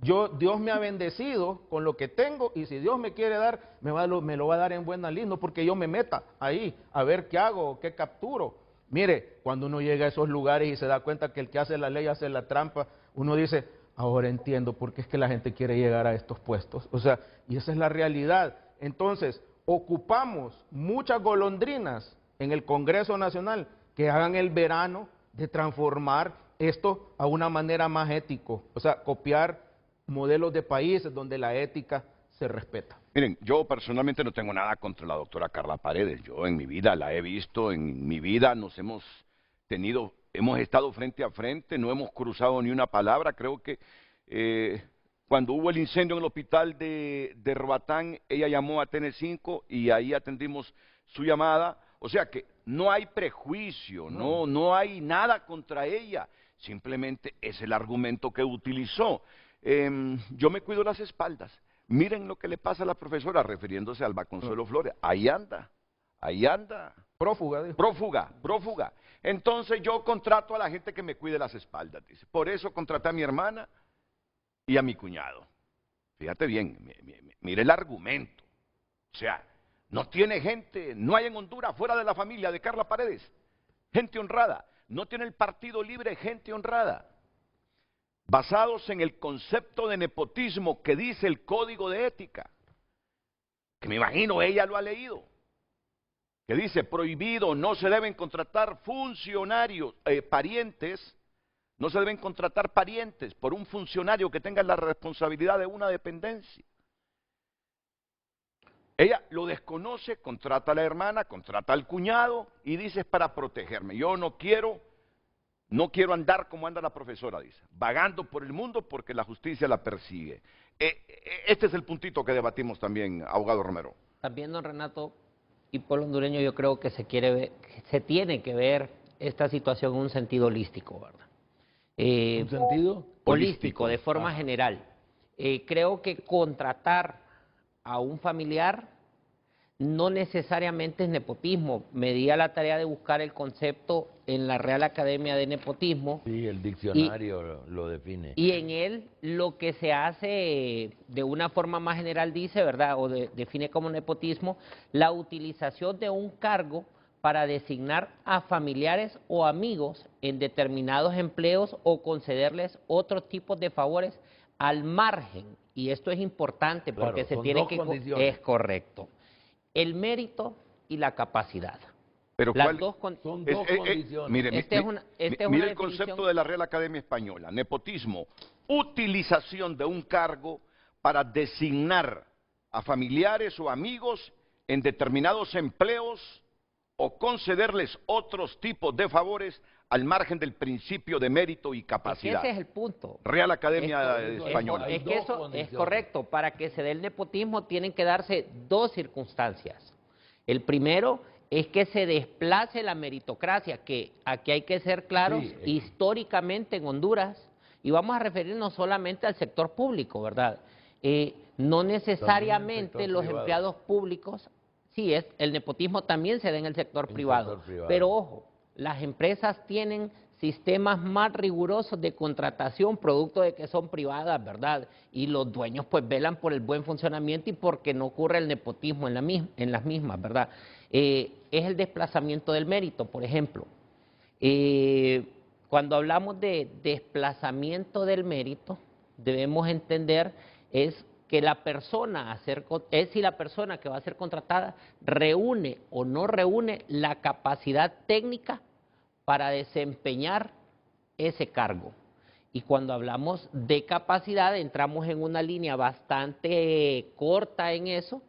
Dios me ha bendecido con lo que tengo y si Dios me quiere dar, me lo va a dar en buena lid, no porque yo me meta ahí a ver qué hago, qué capturo. Mire, cuando uno llega a esos lugares y se da cuenta que el que hace la ley hace la trampa, uno dice, ahora entiendo por qué es que la gente quiere llegar a estos puestos. O sea, y esa es la realidad. Entonces, ocupamos muchas golondrinas en el Congreso Nacional que hagan el verano de transformar esto a una manera más ético, o sea, copiar modelos de países donde la ética se respeta. Miren, yo personalmente no tengo nada contra la doctora Carla Paredes, yo en mi vida la he visto, en mi vida hemos estado frente a frente, no hemos cruzado ni una palabra, creo que cuando hubo el incendio en el hospital de Roatán, ella llamó a TN5 y ahí atendimos su llamada. O sea que no hay prejuicio, no hay nada contra ella, simplemente es el argumento que utilizó. Yo me cuido las espaldas. Miren lo que le pasa a la profesora, refiriéndose al Alba Consuelo Flores. Ahí anda. Prófuga, dijo. Prófuga. Entonces yo contrato a la gente que me cuide las espaldas, dice. Por eso contraté a mi hermana y a mi cuñado. Fíjate bien, mire el argumento. O sea, no tiene gente, no hay en Honduras, fuera de la familia de Carla Paredes, gente honrada. No tiene el Partido Libre gente honrada. Basados en el concepto de nepotismo que dice el Código de Ética, que me imagino ella lo ha leído, que dice prohibido, no se deben contratar funcionarios, parientes, no se deben contratar parientes por un funcionario que tenga la responsabilidad de una dependencia. Ella lo desconoce, contrata a la hermana, contrata al cuñado y dice es para protegerme. Yo no quiero No quiero andar como anda la profesora, dice, vagando por el mundo porque la justicia la persigue. Este es el puntito que debatimos también, abogado Romero. También, don Renato, y pueblo hondureño, yo creo que se tiene que ver esta situación en un sentido holístico, ¿verdad? ¿Un sentido? Holístico, de forma general. Creo que contratar a un familiar no necesariamente es nepotismo. Me di a la tarea de buscar el concepto en la Real Academia de Nepotismo. Sí, el diccionario lo define. Y en él lo que se hace de una forma más general dice, ¿verdad? O define como nepotismo la utilización de un cargo para designar a familiares o amigos en determinados empleos o concederles otros tipos de favores al margen. Y esto es importante porque claro, se tiene dos que... condiciones. Es correcto. El mérito y la capacidad. Pero Las son dos condiciones. Mire, mire el concepto de la Real Academia Española. Nepotismo, utilización de un cargo para designar a familiares o amigos en determinados empleos o concederles otros tipos de favores al margen del principio de mérito y capacidad. Ese es el punto. Real Academia Española. Es que eso es correcto. Para que se dé el nepotismo tienen que darse dos circunstancias. El primero es que se desplace la meritocracia, que aquí hay que ser claros, históricamente en Honduras, y vamos a referirnos solamente al sector público, ¿verdad? No necesariamente los empleados públicos, el nepotismo también se da en el sector privado, pero ojo, las empresas tienen sistemas más rigurosos de contratación, producto de que son privadas, ¿verdad? Y los dueños pues velan por el buen funcionamiento y porque no ocurre el nepotismo en las mismas, ¿verdad? Es el desplazamiento del mérito, por ejemplo. Cuando hablamos de desplazamiento del mérito, debemos entender si la persona que va a ser contratada reúne o no reúne la capacidad técnica para desempeñar ese cargo. Y cuando hablamos de capacidad, entramos en una línea bastante corta en eso,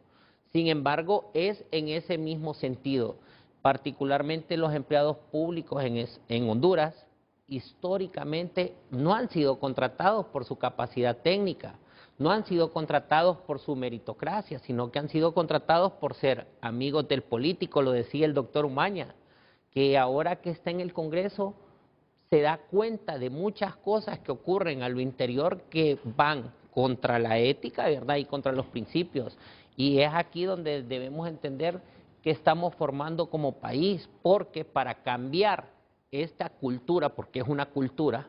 sin embargo, es en ese mismo sentido. Particularmente los empleados públicos en Honduras, históricamente no han sido contratados por su capacidad técnica, no han sido contratados por su meritocracia, sino que han sido contratados por ser amigos del político, lo decía el doctor Umaña, que ahora que está en el Congreso se da cuenta de muchas cosas que ocurren a lo interior que van contra la ética, ¿verdad? Y contra los principios. Y es aquí donde debemos entender que estamos formando como país, porque para cambiar esta cultura, porque es una cultura,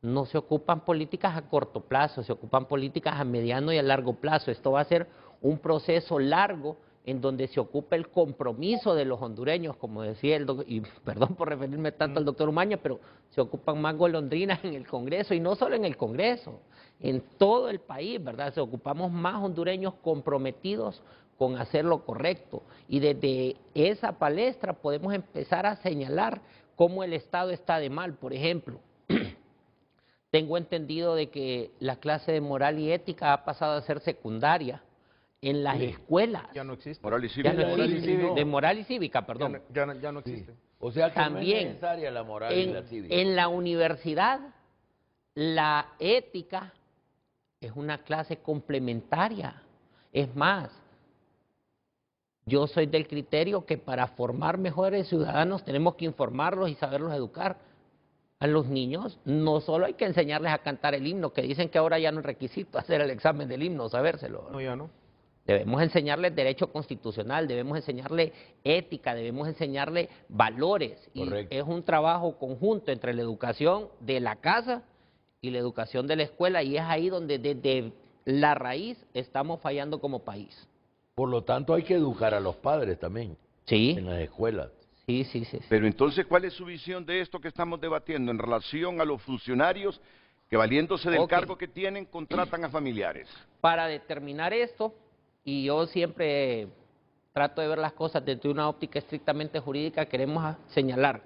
no se ocupan políticas a corto plazo, se ocupan políticas a mediano y a largo plazo. Esto va a ser un proceso largo en donde se ocupa el compromiso de los hondureños, como decía el doctor, y perdón por referirme tanto al doctor Umaña, pero se ocupan más golondrinas en el Congreso, y no solo en el Congreso, en todo el país, ¿verdad? Se ocupamos más hondureños comprometidos con hacer lo correcto, y desde esa palestra podemos empezar a señalar cómo el Estado está de mal. Por ejemplo, tengo entendido de que la clase de moral y ética ha pasado a ser secundaria en las escuelas. Ya no existe. Moral y cívica. Ya no existe. De moral y cívica, perdón. Ya no existe. O sea que también no es necesaria la moral y la cívica. En la universidad, la ética es una clase complementaria. Es más, yo soy del criterio que para formar mejores ciudadanos tenemos que informarlos y saberlos educar. A los niños no solo hay que enseñarles a cantar el himno, que dicen que ahora ya no es requisito hacer el examen del himno, sabérselo. No, ya no. Debemos enseñarles derecho constitucional, debemos enseñarles ética, debemos enseñarles valores. Correcto. Y es un trabajo conjunto entre la educación de la casa y la educación de la escuela, y es ahí donde desde la raíz estamos fallando como país. Por lo tanto, hay que educar a los padres también. Sí. En las escuelas. Sí. Pero entonces, ¿cuál es su visión de esto que estamos debatiendo en relación a los funcionarios que, valiéndose del cargo que tienen, contratan a familiares? Para determinar esto, y yo siempre trato de ver las cosas desde una óptica estrictamente jurídica, queremos señalar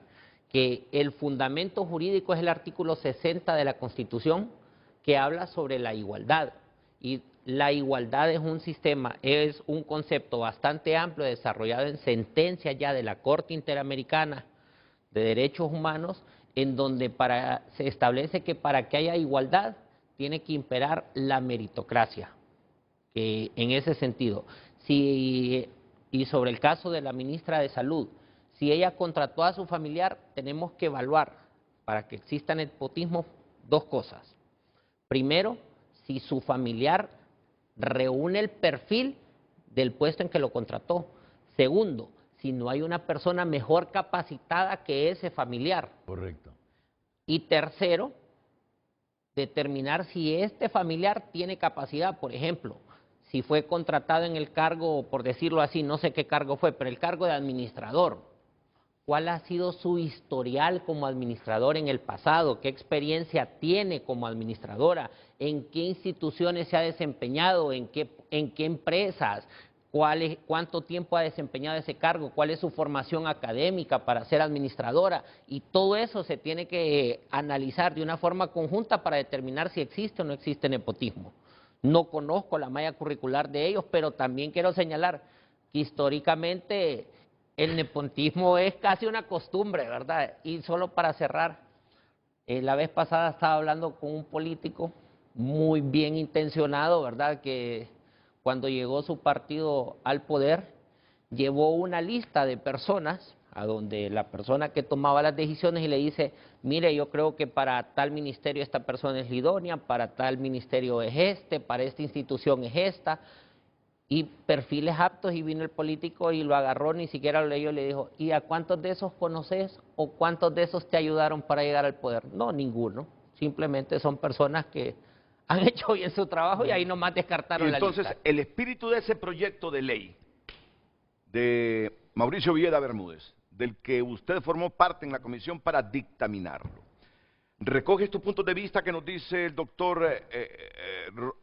que el fundamento jurídico es el artículo 60 de la Constitución, que habla sobre la igualdad. Y la igualdad es un sistema, es un concepto bastante amplio desarrollado en sentencias ya de la Corte Interamericana de Derechos Humanos, en donde se establece que para que haya igualdad tiene que imperar la meritocracia. En ese sentido, y sobre el caso de la ministra de Salud, si ella contrató a su familiar, tenemos que evaluar, para que exista nepotismo, dos cosas. Primero, si su familiar reúne el perfil del puesto en que lo contrató. Segundo, si no hay una persona mejor capacitada que ese familiar. Correcto. Y tercero, determinar si este familiar tiene capacidad. Por ejemplo, si fue contratado en el cargo, por decirlo así, no sé qué cargo fue, pero el cargo de administrador. ¿Cuál ha sido su historial como administrador en el pasado? ¿Qué experiencia tiene como administradora? ¿En qué instituciones se ha desempeñado? ¿En qué empresas? ¿Cuánto tiempo ha desempeñado ese cargo? ¿Cuál es su formación académica para ser administradora? Y todo eso se tiene que analizar de una forma conjunta para determinar si existe o no existe nepotismo. No conozco la malla curricular de ellos, pero también quiero señalar que históricamente el nepotismo es casi una costumbre, ¿verdad? Y solo para cerrar, la vez pasada estaba hablando con un político muy bien intencionado, ¿verdad?, que cuando llegó su partido al poder, llevó una lista de personas a donde la persona que tomaba las decisiones y le dice, mire, yo creo que para tal ministerio esta persona es la idónea, para tal ministerio es este, para esta institución es esta, y perfiles aptos, y vino el político y lo agarró, ni siquiera lo leyó, le dijo, ¿y a cuántos de esos conoces o cuántos de esos te ayudaron para llegar al poder? No, ninguno, simplemente son personas que han hecho bien su trabajo y ahí nomás descartaron la lista. Entonces, el espíritu de ese proyecto de ley de Mauricio Villeda Bermúdez, del que usted formó parte en la comisión para dictaminarlo, ¿recoge estos puntos de vista que nos dice el doctor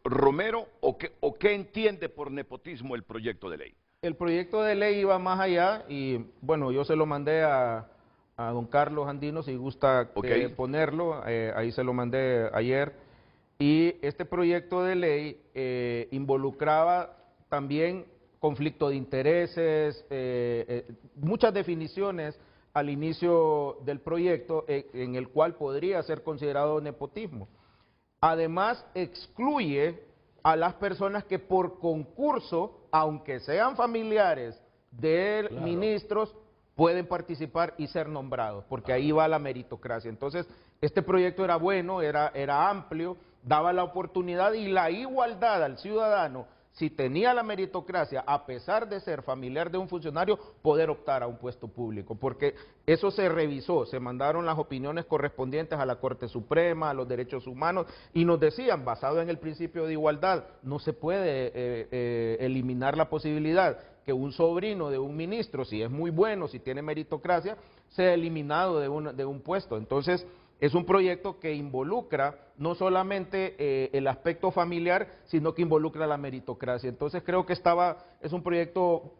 Romero o qué entiende por nepotismo el proyecto de ley? El proyecto de ley iba más allá y, bueno, yo se lo mandé a don Carlos Andino, si gusta ponerlo, ahí se lo mandé ayer. Y este proyecto de ley involucraba también conflicto de intereses, muchas definiciones al inicio del proyecto en el cual podría ser considerado nepotismo. Además, excluye a las personas que por concurso, aunque sean familiares de ministros, pueden participar y ser nombrados, porque ahí va la meritocracia. Entonces, este proyecto era bueno, era amplio, daba la oportunidad y la igualdad al ciudadano, si tenía la meritocracia, a pesar de ser familiar de un funcionario, poder optar a un puesto público, porque eso se revisó, se mandaron las opiniones correspondientes a la Corte Suprema, a los derechos humanos, y nos decían, basado en el principio de igualdad, no se puede eliminar la posibilidad que un sobrino de un ministro, si es muy bueno, si tiene meritocracia, sea eliminado de un puesto. Entonces, es un proyecto que involucra no solamente el aspecto familiar, sino que involucra la meritocracia. Entonces creo que es un proyecto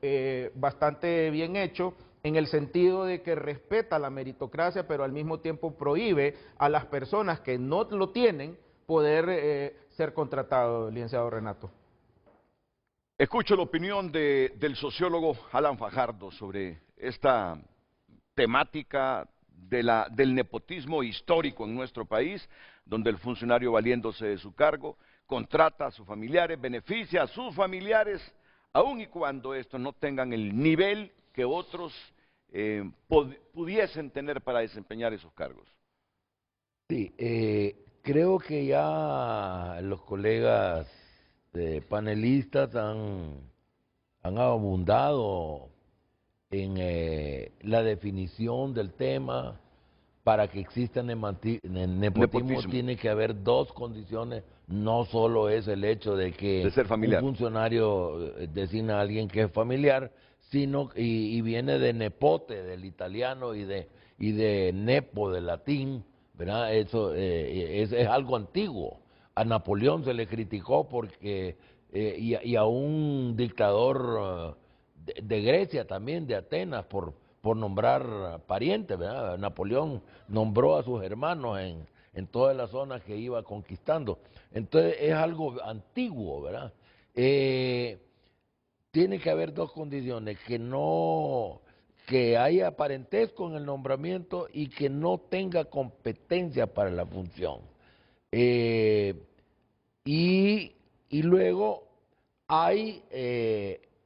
bastante bien hecho, en el sentido de que respeta la meritocracia, pero al mismo tiempo prohíbe a las personas que no lo tienen poder ser contratados, licenciado Renato. Escucho la opinión del sociólogo Alan Fajardo sobre esta temática del nepotismo histórico en nuestro país, donde el funcionario, valiéndose de su cargo, contrata a sus familiares, beneficia a sus familiares, aun y cuando estos no tengan el nivel que otros pudiesen tener para desempeñar esos cargos. Sí, creo que ya los colegas panelistas han abundado en la definición del tema. Para que exista nepotismo tiene que haber dos condiciones, no solo es el hecho de que ser familiar. Un funcionario designa a alguien que es familiar, sino y viene de nepote, del italiano, y de nepo, del latín, ¿verdad? Eso es algo antiguo. A Napoleón se le criticó porque y a un dictador de Grecia también, de Atenas, por nombrar parientes, ¿verdad? Napoleón nombró a sus hermanos en todas las zonas que iba conquistando. Entonces es algo antiguo, ¿verdad? Tiene que haber dos condiciones, que que haya parentesco en el nombramiento y que no tenga competencia para la función. Y luego hay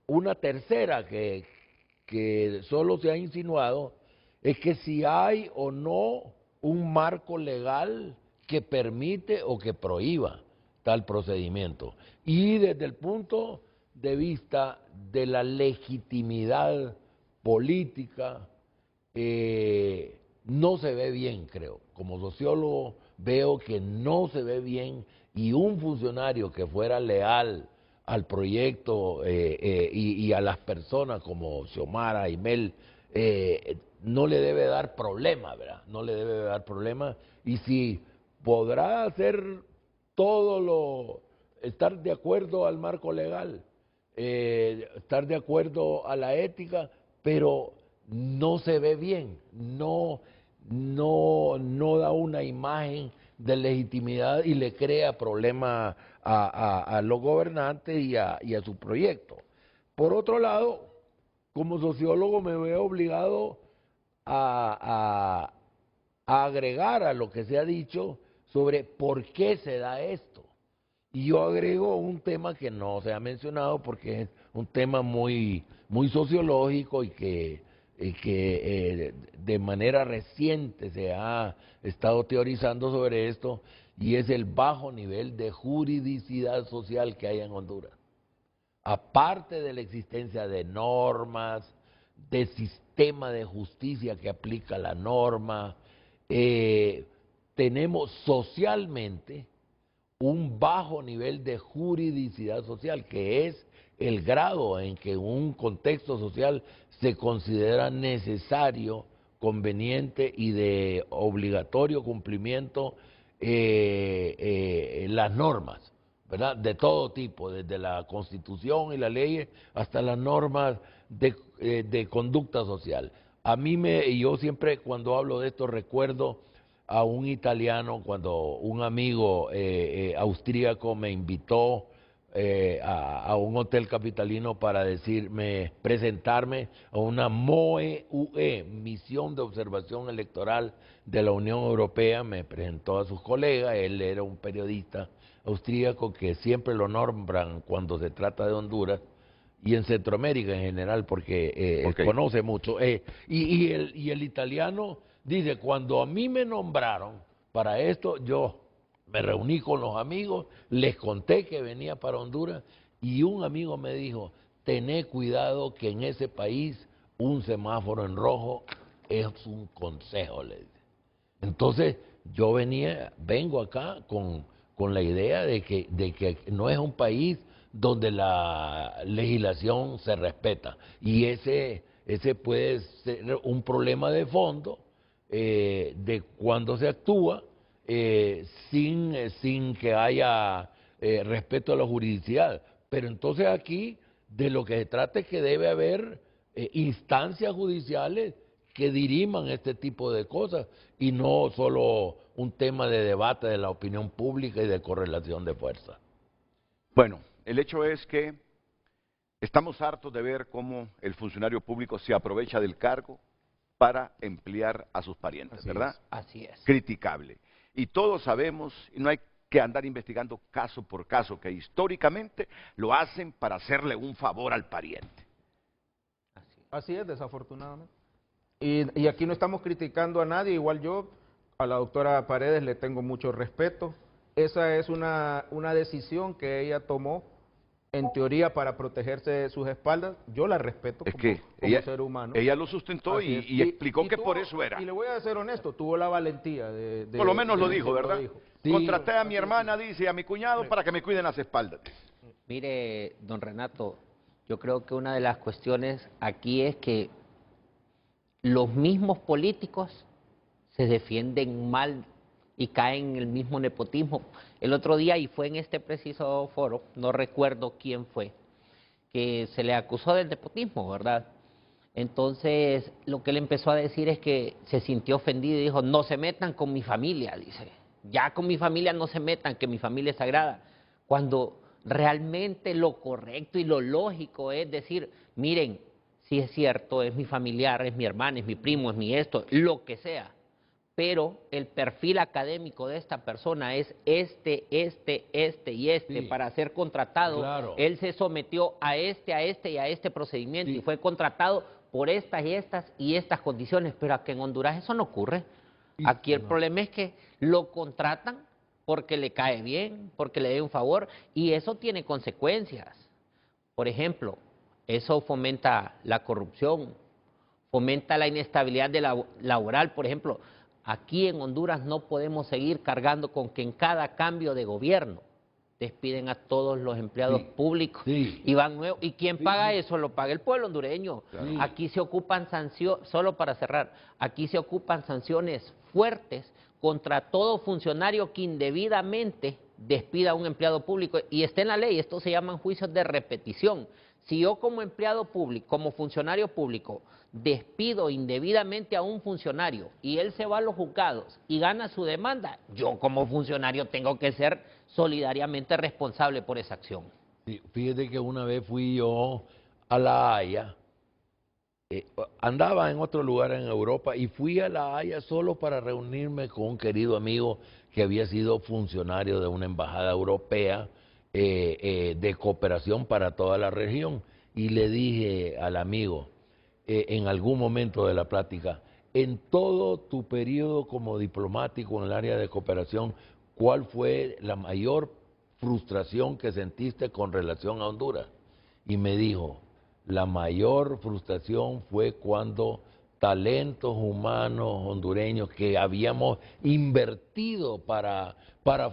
una tercera que solo se ha insinuado, es que si hay o no un marco legal que permite o que prohíba tal procedimiento. Y desde el punto de vista de la legitimidad política, no se ve bien, creo. Como sociólogo veo que no se ve bien, y un funcionario que fuera leal al proyecto y a las personas como Xiomara y Mel, no le debe dar problema, ¿verdad? No le debe dar problema. Y si podrá hacer estar de acuerdo al marco legal, estar de acuerdo a la ética, pero no se ve bien, no da una imagen de legitimidad y le crea problemas a los gobernantes y a su proyecto. Por otro lado, como sociólogo me veo obligado a agregar a lo que se ha dicho sobre por qué se da esto. Y yo agrego un tema que no se ha mencionado porque es un tema muy sociológico y que de manera reciente se ha estado teorizando sobre esto, y es el bajo nivel de juridicidad social que hay en Honduras. Aparte de la existencia de normas, de sistema de justicia que aplica la norma, tenemos socialmente un bajo nivel de juridicidad social, que es el grado en que un contexto social se considera necesario, conveniente y de obligatorio cumplimiento las normas, ¿verdad? De todo tipo, desde la Constitución y la ley hasta las normas de conducta social. Yo siempre cuando hablo de esto recuerdo a un italiano cuando un amigo austríaco me invitó a un hotel capitalino para presentarme a una MOE-UE, Misión de Observación Electoral de la Unión Europea. Me presentó a sus colegas, él era un periodista austríaco que siempre lo nombran cuando se trata de Honduras y en Centroamérica en general, porque conoce mucho. Y el italiano dice, cuando a mí me nombraron para esto, yo me reuní con los amigos, les conté que venía para Honduras, y un amigo me dijo, tené cuidado que en ese país un semáforo en rojo es un consejo, le dice. Entonces, yo vengo acá con la idea de que no es un país donde la legislación se respeta, y ese puede ser un problema de fondo de cuando se actúa sin que haya respeto a la juridicidad. Pero entonces aquí de lo que se trata es que debe haber instancias judiciales que diriman este tipo de cosas y no solo un tema de debate de la opinión pública y de correlación de fuerza. Bueno, el hecho es que estamos hartos de ver cómo el funcionario público se aprovecha del cargo para emplear a sus parientes, ¿verdad? Así es. Criticable. Y todos sabemos, y no hay que andar investigando caso por caso, que históricamente lo hacen para hacerle un favor al pariente. Así es, desafortunadamente. Y aquí no estamos criticando a nadie, igual yo a la doctora Paredes le tengo mucho respeto. Esa es una decisión que ella tomó, en teoría, para protegerse de sus espaldas. Yo la respeto como ser humano. Ella lo sustentó y explicó que por eso era. Y le voy a ser honesto, tuvo la valentía por lo menos lo dijo, ¿verdad? Sí, contraté a mi hermana, dice, y a mi cuñado para que me cuiden las espaldas. Mire, don Renato, yo creo que una de las cuestiones aquí es que los mismos políticos se defienden mal y caen en el mismo nepotismo. El otro día, y fue en este preciso foro, no recuerdo quién fue, que se le acusó del nepotismo, ¿verdad? Entonces, lo que él empezó a decir es que se sintió ofendido y dijo, no se metan con mi familia, dice. Ya con mi familia no se metan, que mi familia es sagrada. Cuando realmente lo correcto y lo lógico es decir, miren, sí es cierto, es mi familiar, es mi hermana, es mi primo, es mi esto, lo que sea, pero el perfil académico de esta persona es este y este. Sí. Para ser contratado, Claro. él se sometió a este y a este procedimiento y fue contratado por estas y estas condiciones, pero aquí en Honduras eso no ocurre. Aquí el problema es que lo contratan porque le cae bien, porque le dé un favor, y eso tiene consecuencias. Por ejemplo, eso fomenta la corrupción, fomenta la inestabilidad laboral. Por ejemplo, aquí en Honduras no podemos seguir cargando con que en cada cambio de gobierno despiden a todos los empleados públicos y van nuevos. ¿Y quién paga eso? Lo paga el pueblo hondureño. Claro. Aquí se ocupan sanciones, solo para cerrar, aquí se ocupan sanciones fuertes contra todo funcionario que indebidamente despida a un empleado público. Y está en la ley, esto se llaman juicios de repetición. Si yo como empleado público, como funcionario público, despido indebidamente a un funcionario y él se va a los juzgados y gana su demanda, yo como funcionario tengo que ser solidariamente responsable por esa acción. Sí, fíjate que una vez fui yo a La Haya, andaba en otro lugar en Europa y fui a La Haya solo para reunirme con un querido amigo que había sido funcionario de una embajada europea de cooperación para toda la región. Y le dije al amigo, en algún momento de la plática, en todo tu periodo como diplomático en el área de cooperación, ¿cuál fue la mayor frustración que sentiste con relación a Honduras? Y me dijo, la mayor frustración fue cuando talentos humanos hondureños que habíamos invertido para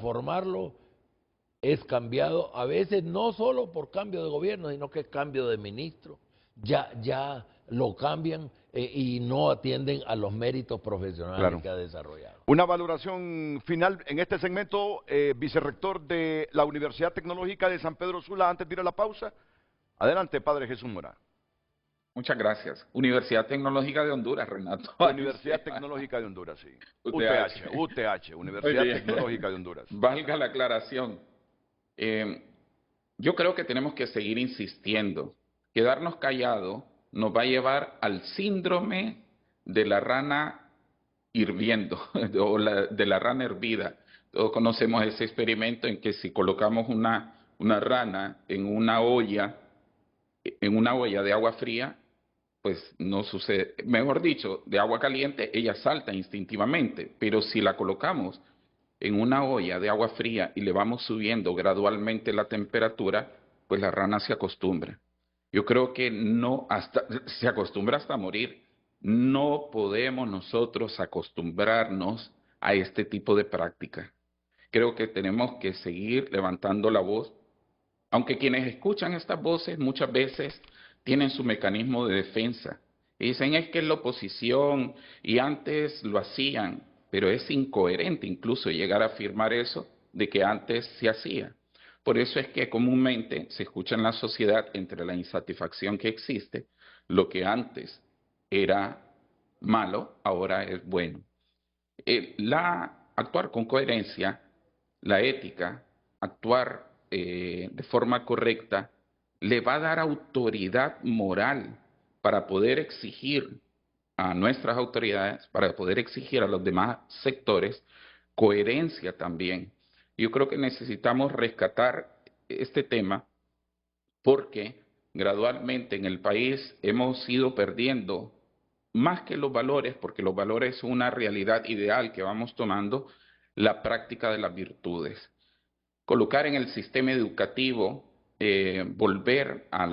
formarlo, es cambiado, a veces no solo por cambio de gobierno, sino que cambio de ministro. Ya lo cambian y no atienden a los méritos profesionales que ha desarrollado. Una valoración final en este segmento, vicerrector de la Universidad Tecnológica de San Pedro Sula, antes de ir a la pausa. Adelante, Padre Jesús Mora. Muchas gracias. Universidad Tecnológica de Honduras, Renato. Universidad Tecnológica de Honduras, sí. UTH, Universidad Tecnológica de Honduras. Valga la aclaración. Yo creo que tenemos que seguir insistiendo. Quedarnos callados nos va a llevar al síndrome de la rana hirviendo, o de la rana hervida. Todos conocemos ese experimento en que si colocamos una rana en una olla de agua fría, pues no sucede, mejor dicho, de agua caliente, ella salta instintivamente, pero si la colocamos en una olla de agua fría y le vamos subiendo gradualmente la temperatura, pues la rana se acostumbra. Yo creo que se acostumbra hasta morir. No podemos nosotros acostumbrarnos a este tipo de práctica. Creo que tenemos que seguir levantando la voz, aunque quienes escuchan estas voces muchas veces tienen su mecanismo de defensa. Y dicen, es que es la oposición y antes lo hacían, pero es incoherente incluso llegar a afirmar eso de que antes se hacía. Por eso es que comúnmente se escucha en la sociedad, entre la insatisfacción que existe, lo que antes era malo, ahora es bueno. Actuar con coherencia, la ética, actuar de forma correcta, le va a dar autoridad moral para poder exigir a nuestras autoridades, para poder exigir a los demás sectores, coherencia también. Yo creo que necesitamos rescatar este tema porque gradualmente en el país hemos ido perdiendo más que los valores, porque los valores son una realidad ideal que vamos tomando, la práctica de las virtudes. Colocar en el sistema educativo, volver a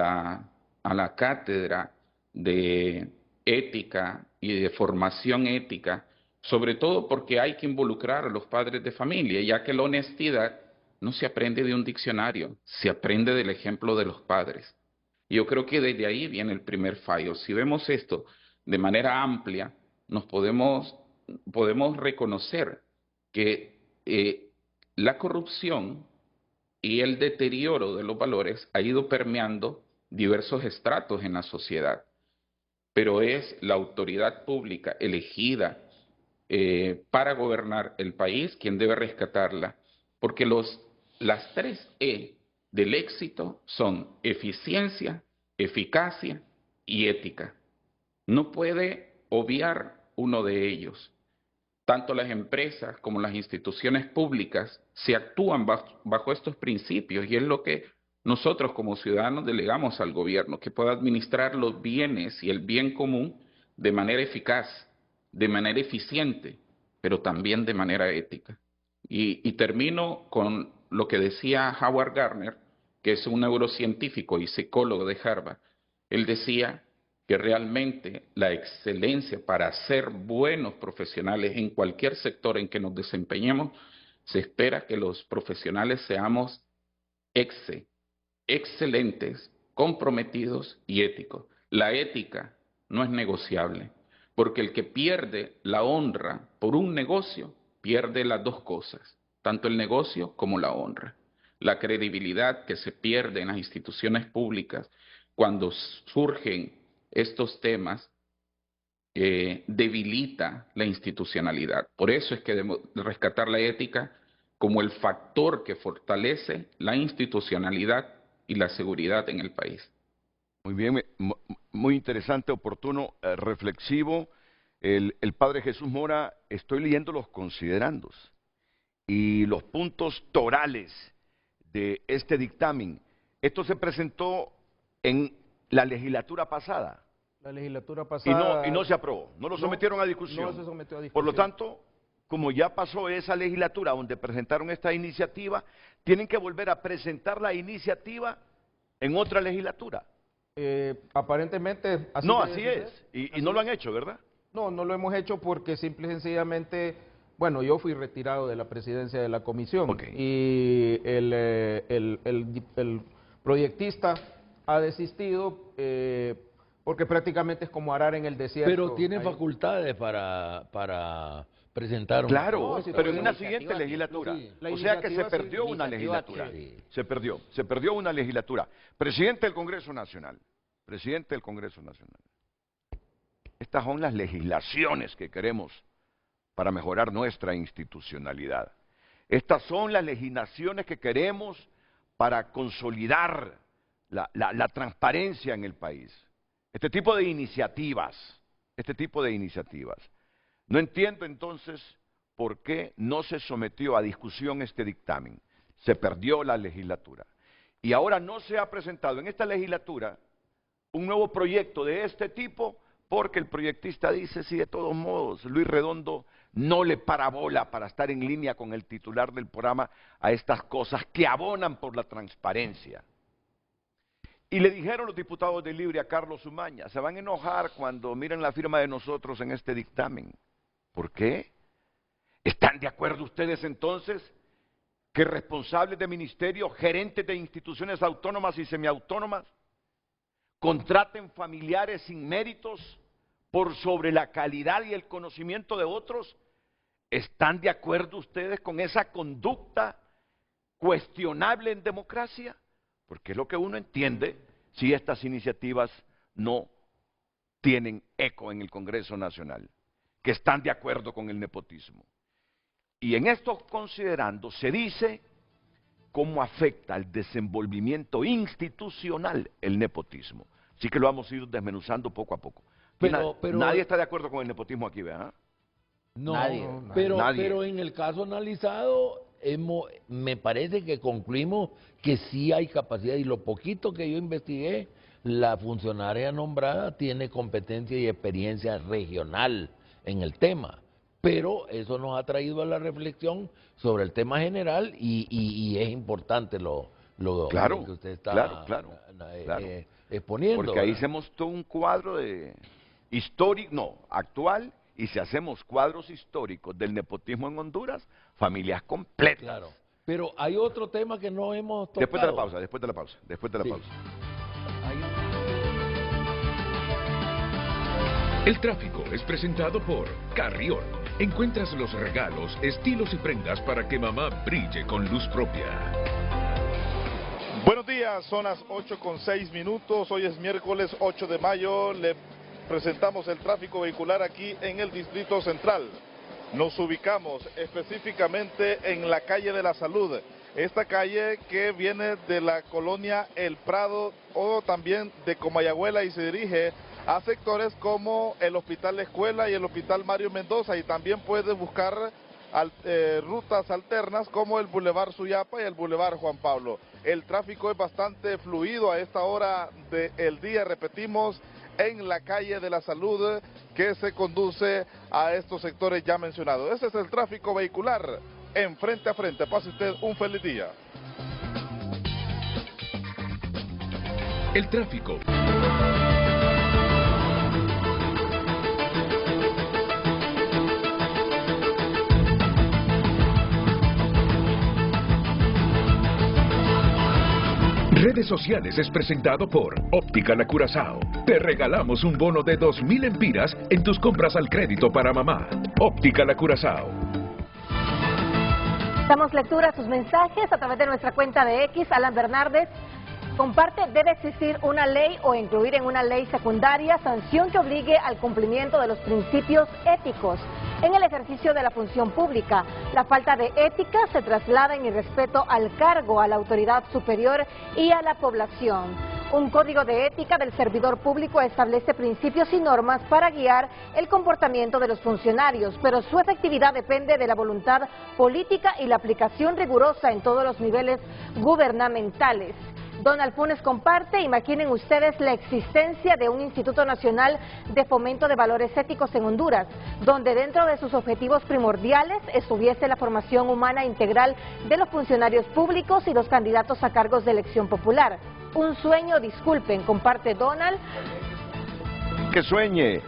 la cátedra de ética y de formación ética, sobre todo porque hay que involucrar a los padres de familia, ya que la honestidad no se aprende de un diccionario, se aprende del ejemplo de los padres. Y yo creo que desde ahí viene el primer fallo. Si vemos esto de manera amplia, podemos reconocer que la corrupción y el deterioro de los valores ha ido permeando diversos estratos en la sociedad. Pero es la autoridad pública elegida para gobernar el país quien debe rescatarla, porque las 3 E del éxito son eficiencia, eficacia y ética. No puede obviar uno de ellos. Tanto las empresas como las instituciones públicas se actúan bajo estos principios y es lo que nosotros como ciudadanos delegamos al gobierno, que pueda administrar los bienes y el bien común de manera eficaz, de manera eficiente, pero también de manera ética. Y termino con lo que decía Howard Gardner, que es un neurocientífico y psicólogo de Harvard. Él decía que realmente la excelencia para ser buenos profesionales en cualquier sector en que nos desempeñemos, se espera que los profesionales seamos excelentes, comprometidos y éticos. La ética no es negociable, porque el que pierde la honra por un negocio, pierde las dos cosas, tanto el negocio como la honra. La credibilidad que se pierde en las instituciones públicas cuando surgen estos temas debilita la institucionalidad. Por eso es que debemos rescatar la ética como el factor que fortalece la institucionalidad y la seguridad en el país. Muy bien, muy interesante, oportuno, reflexivo. El padre Jesús Mora, estoy leyendo los considerandos y los puntos torales de este dictamen. Esto se presentó en la legislatura pasada. La legislatura pasada. Y no se aprobó, no lo sometieron a discusión. No se sometió a discusión. Por lo tanto, como ya pasó esa legislatura donde presentaron esta iniciativa, tienen que volver a presentar la iniciativa en otra legislatura. Aparentemente así es. Y no lo han hecho, ¿verdad? No lo hemos hecho porque simple y sencillamente, bueno, yo fui retirado de la presidencia de la comisión y el proyectista ha desistido porque prácticamente es como arar en el desierto. Pero tiene facultades para presentar un... Claro, pero en una siguiente legislatura. O sea que se perdió una legislatura. Se perdió una legislatura. Presidente del Congreso Nacional. Presidente del Congreso Nacional. Estas son las legislaciones que queremos para mejorar nuestra institucionalidad. Estas son las legislaciones que queremos para consolidar la transparencia en el país. Este tipo de iniciativas. No entiendo entonces por qué no se sometió a discusión este dictamen. Se perdió la legislatura. Y ahora no se ha presentado en esta legislatura un nuevo proyecto de este tipo porque el proyectista dice, sí, de todos modos, Luis Redondo no le para bola para estar en línea con el titular del programa a estas cosas que abonan por la transparencia. Y le dijeron los diputados de Libre a Carlos Umaña, se van a enojar cuando miren la firma de nosotros en este dictamen. ¿Por qué? ¿Están de acuerdo ustedes entonces que responsables de ministerios, gerentes de instituciones autónomas y semiautónomas, contraten familiares sin méritos por sobre la calidad y el conocimiento de otros? ¿Están de acuerdo ustedes con esa conducta cuestionable en democracia? Porque es lo que uno entiende si estas iniciativas no tienen eco en el Congreso Nacional, que están de acuerdo con el nepotismo. Y en estos considerandos se dice cómo afecta al desenvolvimiento institucional el nepotismo. Así que lo vamos a ir desmenuzando poco a poco. Pero nadie está de acuerdo con el nepotismo aquí, ¿verdad? No, pero en el caso analizado, me parece que concluimos que sí hay capacidad, y lo poquito que yo investigué, la funcionaria nombrada tiene competencia y experiencia regional en el tema, pero eso nos ha traído a la reflexión sobre el tema general y es importante lo que usted está exponiendo. Porque ahí se mostró un cuadro de actual, y si hacemos cuadros históricos del nepotismo en Honduras, familias completas. Claro, pero hay otro tema que no hemos tocado. Después de la pausa. El tráfico es presentado por Carrión. Encuentras los regalos, estilos y prendas para que mamá brille con luz propia. Buenos días, son las 8:06. Hoy es miércoles 8 de mayo. Le presentamos el tráfico vehicular aquí en el Distrito Central. Nos ubicamos específicamente en la calle de la Salud, esta calle que viene de la colonia El Prado o también de Comayagüela y se dirige a sectores como el Hospital La Escuela y el Hospital Mario Mendoza, y también puede buscar rutas alternas como el Boulevard Suyapa y el Boulevard Juan Pablo. El tráfico es bastante fluido a esta hora del día, repetimos, en la calle de la Salud que se conduce a estos sectores ya mencionados. Ese es el tráfico vehicular en Frente a Frente. Pase usted un feliz día. El tráfico. Redes Sociales es presentado por Óptica La Curazao. Te regalamos un bono de 2.000 empiras en tus compras al crédito para mamá. Óptica La Curazao. Damos lectura a sus mensajes a través de nuestra cuenta de X. Alan Bernárdez comparte: debe existir una ley o incluir en una ley secundaria sanción que obligue al cumplimiento de los principios éticos en el ejercicio de la función pública. La falta de ética se traslada en irrespeto al cargo, a la autoridad superior y a la población. Un código de ética del servidor público establece principios y normas para guiar el comportamiento de los funcionarios, pero su efectividad depende de la voluntad política y la aplicación rigurosa en todos los niveles gubernamentales. Donald Funes comparte: imaginen ustedes la existencia de un Instituto Nacional de Fomento de Valores Éticos en Honduras, donde dentro de sus objetivos primordiales estuviese la formación humana integral de los funcionarios públicos y los candidatos a cargos de elección popular. Un sueño, disculpen, comparte Donald. Que sueñe.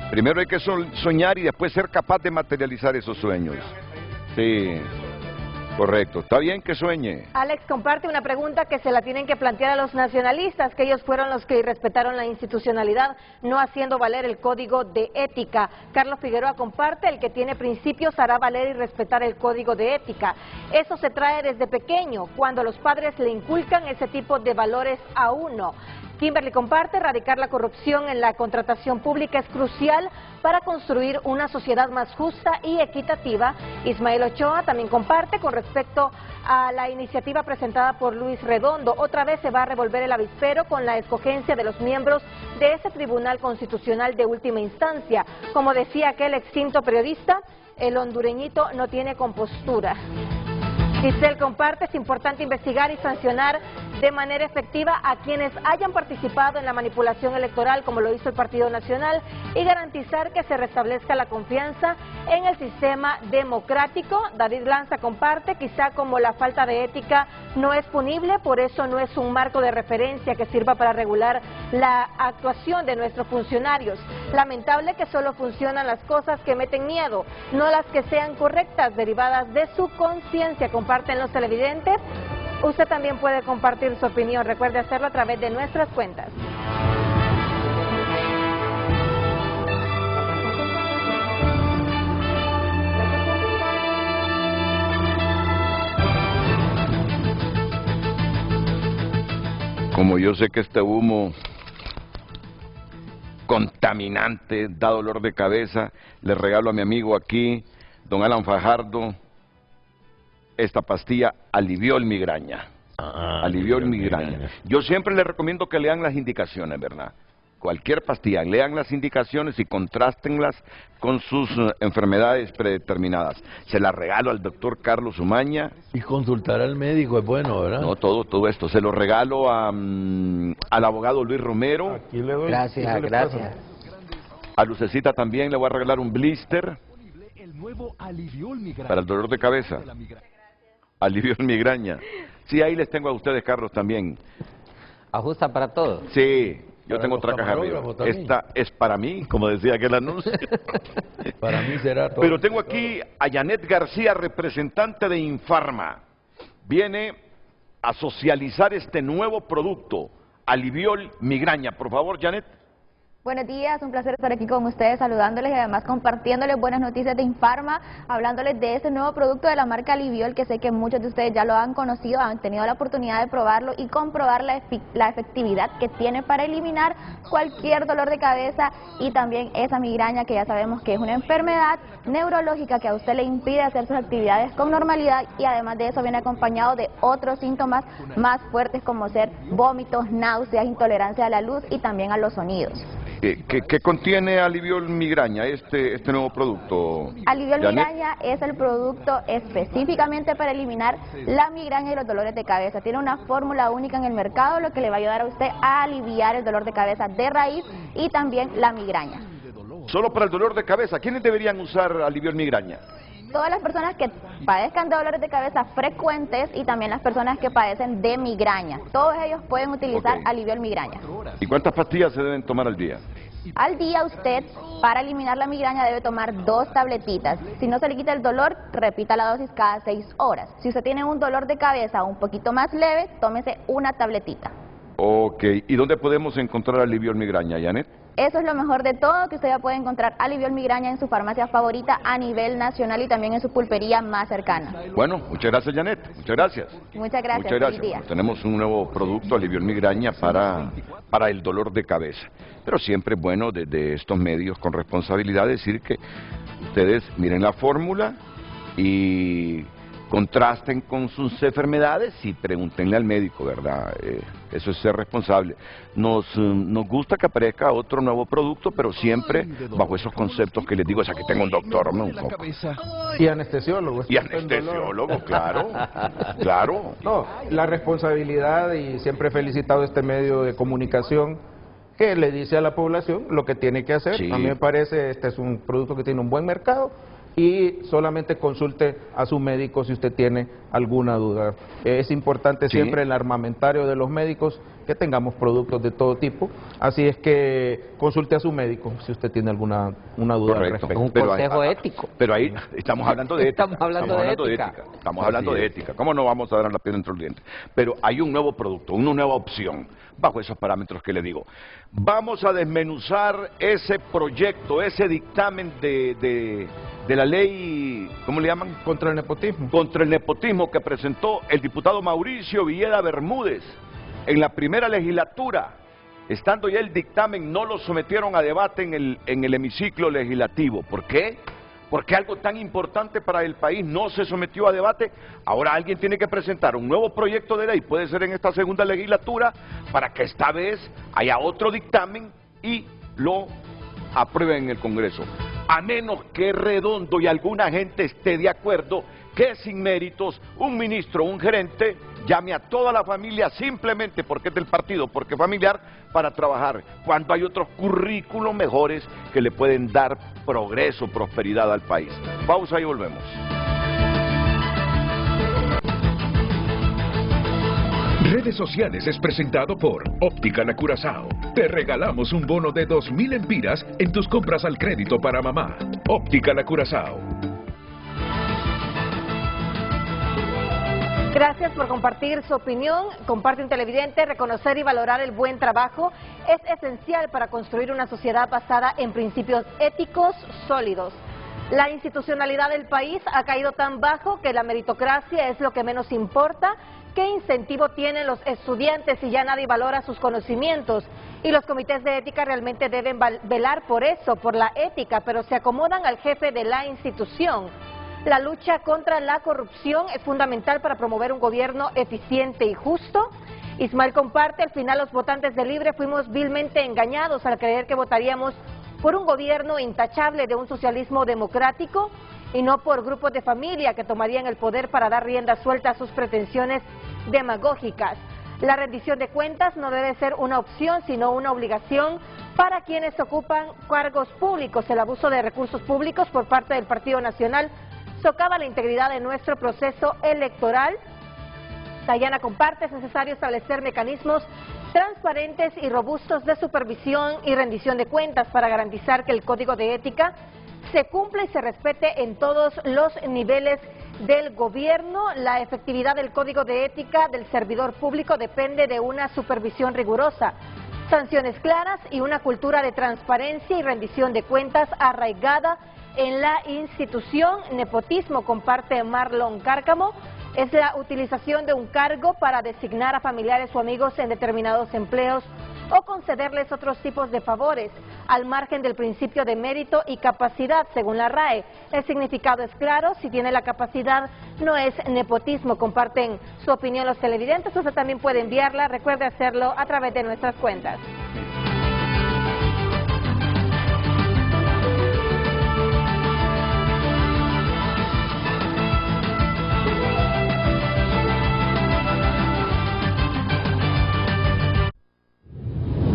Primero hay que soñar y después ser capaz de materializar esos sueños. Sí. Correcto, está bien que sueñe. Alex comparte una pregunta que se la tienen que plantear a los nacionalistas, que ellos fueron los que irrespetaron la institucionalidad, no haciendo valer el código de ética. Carlos Figueroa comparte: el que tiene principios hará valer y respetar el código de ética. Eso se trae desde pequeño, cuando los padres le inculcan ese tipo de valores a uno. Kimberly comparte: erradicar la corrupción en la contratación pública es crucial para construir una sociedad más justa y equitativa. Ismael Ochoa también comparte con respecto a la iniciativa presentada por Luis Redondo: otra vez se va a revolver el avispero con la escogencia de los miembros de ese Tribunal Constitucional de última instancia. Como decía aquel extinto periodista, el hondureñito no tiene compostura. Giselle comparte: es importante investigar y sancionar de manera efectiva a quienes hayan participado en la manipulación electoral, como lo hizo el Partido Nacional, y garantizar que se restablezca la confianza en el sistema democrático. David Lanza comparte: quizá como la falta de ética no es punible, por eso no es un marco de referencia que sirva para regular la actuación de nuestros funcionarios. Lamentable que solo funcionan las cosas que meten miedo, no las que sean correctas, derivadas de su conciencia. Comparten los televidentes. Usted también puede compartir su opinión. Recuerde hacerlo a través de nuestras cuentas. Como yo sé que este humo contaminante da dolor de cabeza, le regalo a mi amigo aquí, don Alan Fajardo, esta pastilla Aliviol Migraña. Aliviol Migraña. Yo siempre le recomiendo que lean las indicaciones, ¿verdad? Cualquier pastilla, lean las indicaciones y contrástenlas con sus enfermedades predeterminadas. Se la regalo al doctor Carlos Umaña. Y consultar al médico es bueno, ¿verdad? No, todo esto. Se lo regalo al abogado Luis Romero. Aquí le doy. Gracias. A Lucecita también le voy a regalar un blister para el dolor de cabeza. Aliviol Migraña. Sí, ahí les tengo a ustedes, Carlos, también. ¿Ajusta para todos? Sí, yo tengo otra caja arriba. Esta es para mí, como decía aquel anuncio. Para mí será todo. Pero tengo aquí a Janet García, representante de Infarma. Viene a socializar este nuevo producto, Aliviol Migraña. Por favor, Janet. Buenos días, un placer estar aquí con ustedes saludándoles y además compartiéndoles buenas noticias de Infarma, hablándoles de este nuevo producto de la marca Aliviol, que sé que muchos de ustedes ya lo han conocido, han tenido la oportunidad de probarlo y comprobar la efectividad que tiene para eliminar cualquier dolor de cabeza y también esa migraña que ya sabemos que es una enfermedad neurológica que a usted le impide hacer sus actividades con normalidad y además de eso viene acompañado de otros síntomas más fuertes como ser vómitos, náuseas, intolerancia a la luz y también a los sonidos. ¿Qué contiene Aliviol Migraña, este nuevo producto? Aliviol Janet? Migraña es el producto específicamente para eliminar la migraña y los dolores de cabeza. Tiene una fórmula única en el mercado, lo que le va a ayudar a usted a aliviar el dolor de cabeza de raíz y también la migraña. Solo para el dolor de cabeza. ¿Quiénes deberían usar Aliviol Migraña? Todas las personas que padezcan de dolores de cabeza frecuentes y también las personas que padecen de migraña. Todos ellos pueden utilizar Aliviol Migraña. ¿Y cuántas pastillas se deben tomar al día? Al día usted, para eliminar la migraña, debe tomar 2 tabletitas. Si no se le quita el dolor, repita la dosis cada 6 horas. Si usted tiene un dolor de cabeza un poquito más leve, tómese una tabletita. Ok. ¿Y dónde podemos encontrar Aliviol Migraña, Janet? Eso es lo mejor de todo, que usted ya puede encontrar Aliviol Migraña en su farmacia favorita a nivel nacional y también en su pulpería más cercana. Bueno, muchas gracias, Janet. Muchas gracias. Muchas gracias. Muchas gracias. Feliz día. Tenemos un nuevo producto, Aliviol Migraña, para el dolor de cabeza. Pero siempre es bueno desde estos medios con responsabilidad decir que ustedes miren la fórmula y contrasten con sus enfermedades y pregúntenle al médico, ¿verdad? Eso es ser responsable. Nos gusta que aparezca otro nuevo producto, pero siempre bajo esos conceptos que les digo, o sea, que tengo un doctor, ¿no? Un poco. Y anestesiólogo. Y anestesiólogo, claro, claro. No, la responsabilidad, y siempre he felicitado este medio de comunicación que le dice a la población lo que tiene que hacer. Sí. A mí me parece este es un producto que tiene un buen mercado y solamente consulte a su médico si usted tiene alguna duda. Es importante siempre el armamentario de los médicos que tengamos productos de todo tipo, así es que consulte a su médico si usted tiene alguna duda al respecto. Un consejo ético. Pero ahí estamos hablando de ética. Estamos hablando de ética. Estamos hablando de ética. ¿Cómo no vamos a dar la piedra entre los dientes? Pero hay un nuevo producto, una nueva opción, bajo esos parámetros que le digo. Vamos a desmenuzar ese proyecto, ese dictamen de la ley, ¿cómo le llaman? Contra el nepotismo. Contra el nepotismo que presentó el diputado Mauricio Villeda Bermúdez en la primera legislatura. Estando ya el dictamen, no lo sometieron a debate en el hemiciclo legislativo. ¿Por qué? Porque algo tan importante para el país no se sometió a debate. Ahora alguien tiene que presentar un nuevo proyecto de ley, puede ser en esta segunda legislatura, para que esta vez haya otro dictamen y lo aprueben en el Congreso. A menos que Redondo y alguna gente esté de acuerdo que sin méritos un ministro, un gerente, llame a toda la familia simplemente porque es del partido, porque es familiar, para trabajar, cuando hay otros currículos mejores que le pueden dar progreso, prosperidad al país. Pausa y volvemos. Redes Sociales es presentado por Óptica La Curazao. Te regalamos un bono de 2.000 empiras en tus compras al crédito para mamá. Óptica La Curazao. Gracias por compartir su opinión. Comparte un televidente. Reconocer y valorar el buen trabajo es esencial para construir una sociedad basada en principios éticos sólidos. La institucionalidad del país ha caído tan bajo que la meritocracia es lo que menos importa. ¿Qué incentivo tienen los estudiantes si ya nadie valora sus conocimientos? Y los comités de ética realmente deben velar por eso, por la ética, pero se acomodan al jefe de la institución. La lucha contra la corrupción es fundamental para promover un gobierno eficiente y justo. Ismael comparte, al final los votantes de Libre fuimos vilmente engañados al creer que votaríamos por un gobierno intachable de un socialismo democrático y no por grupos de familia que tomarían el poder para dar rienda suelta a sus pretensiones demagógicas. La rendición de cuentas no debe ser una opción, sino una obligación para quienes ocupan cargos públicos. El abuso de recursos públicos por parte del Partido Nacional socava la integridad de nuestro proceso electoral. Dayana comparte, es necesario establecer mecanismos transparentes y robustos de supervisión y rendición de cuentas para garantizar que el Código de Ética se cumpla y se respete en todos los niveles del gobierno. La efectividad del Código de Ética del servidor público depende de una supervisión rigurosa. sanciones claras y una cultura de transparencia y rendición de cuentas arraigada en la institución. Nepotismo, comparte Marlon Cárcamo, es la utilización de un cargo para designar a familiares o amigos en determinados empleos o concederles otros tipos de favores, al margen del principio de mérito y capacidad, según la RAE. El significado es claro: si tiene la capacidad, no es nepotismo. Comparten su opinión los televidentes. Usted también puede enviarla, recuerde hacerlo a través de nuestras cuentas.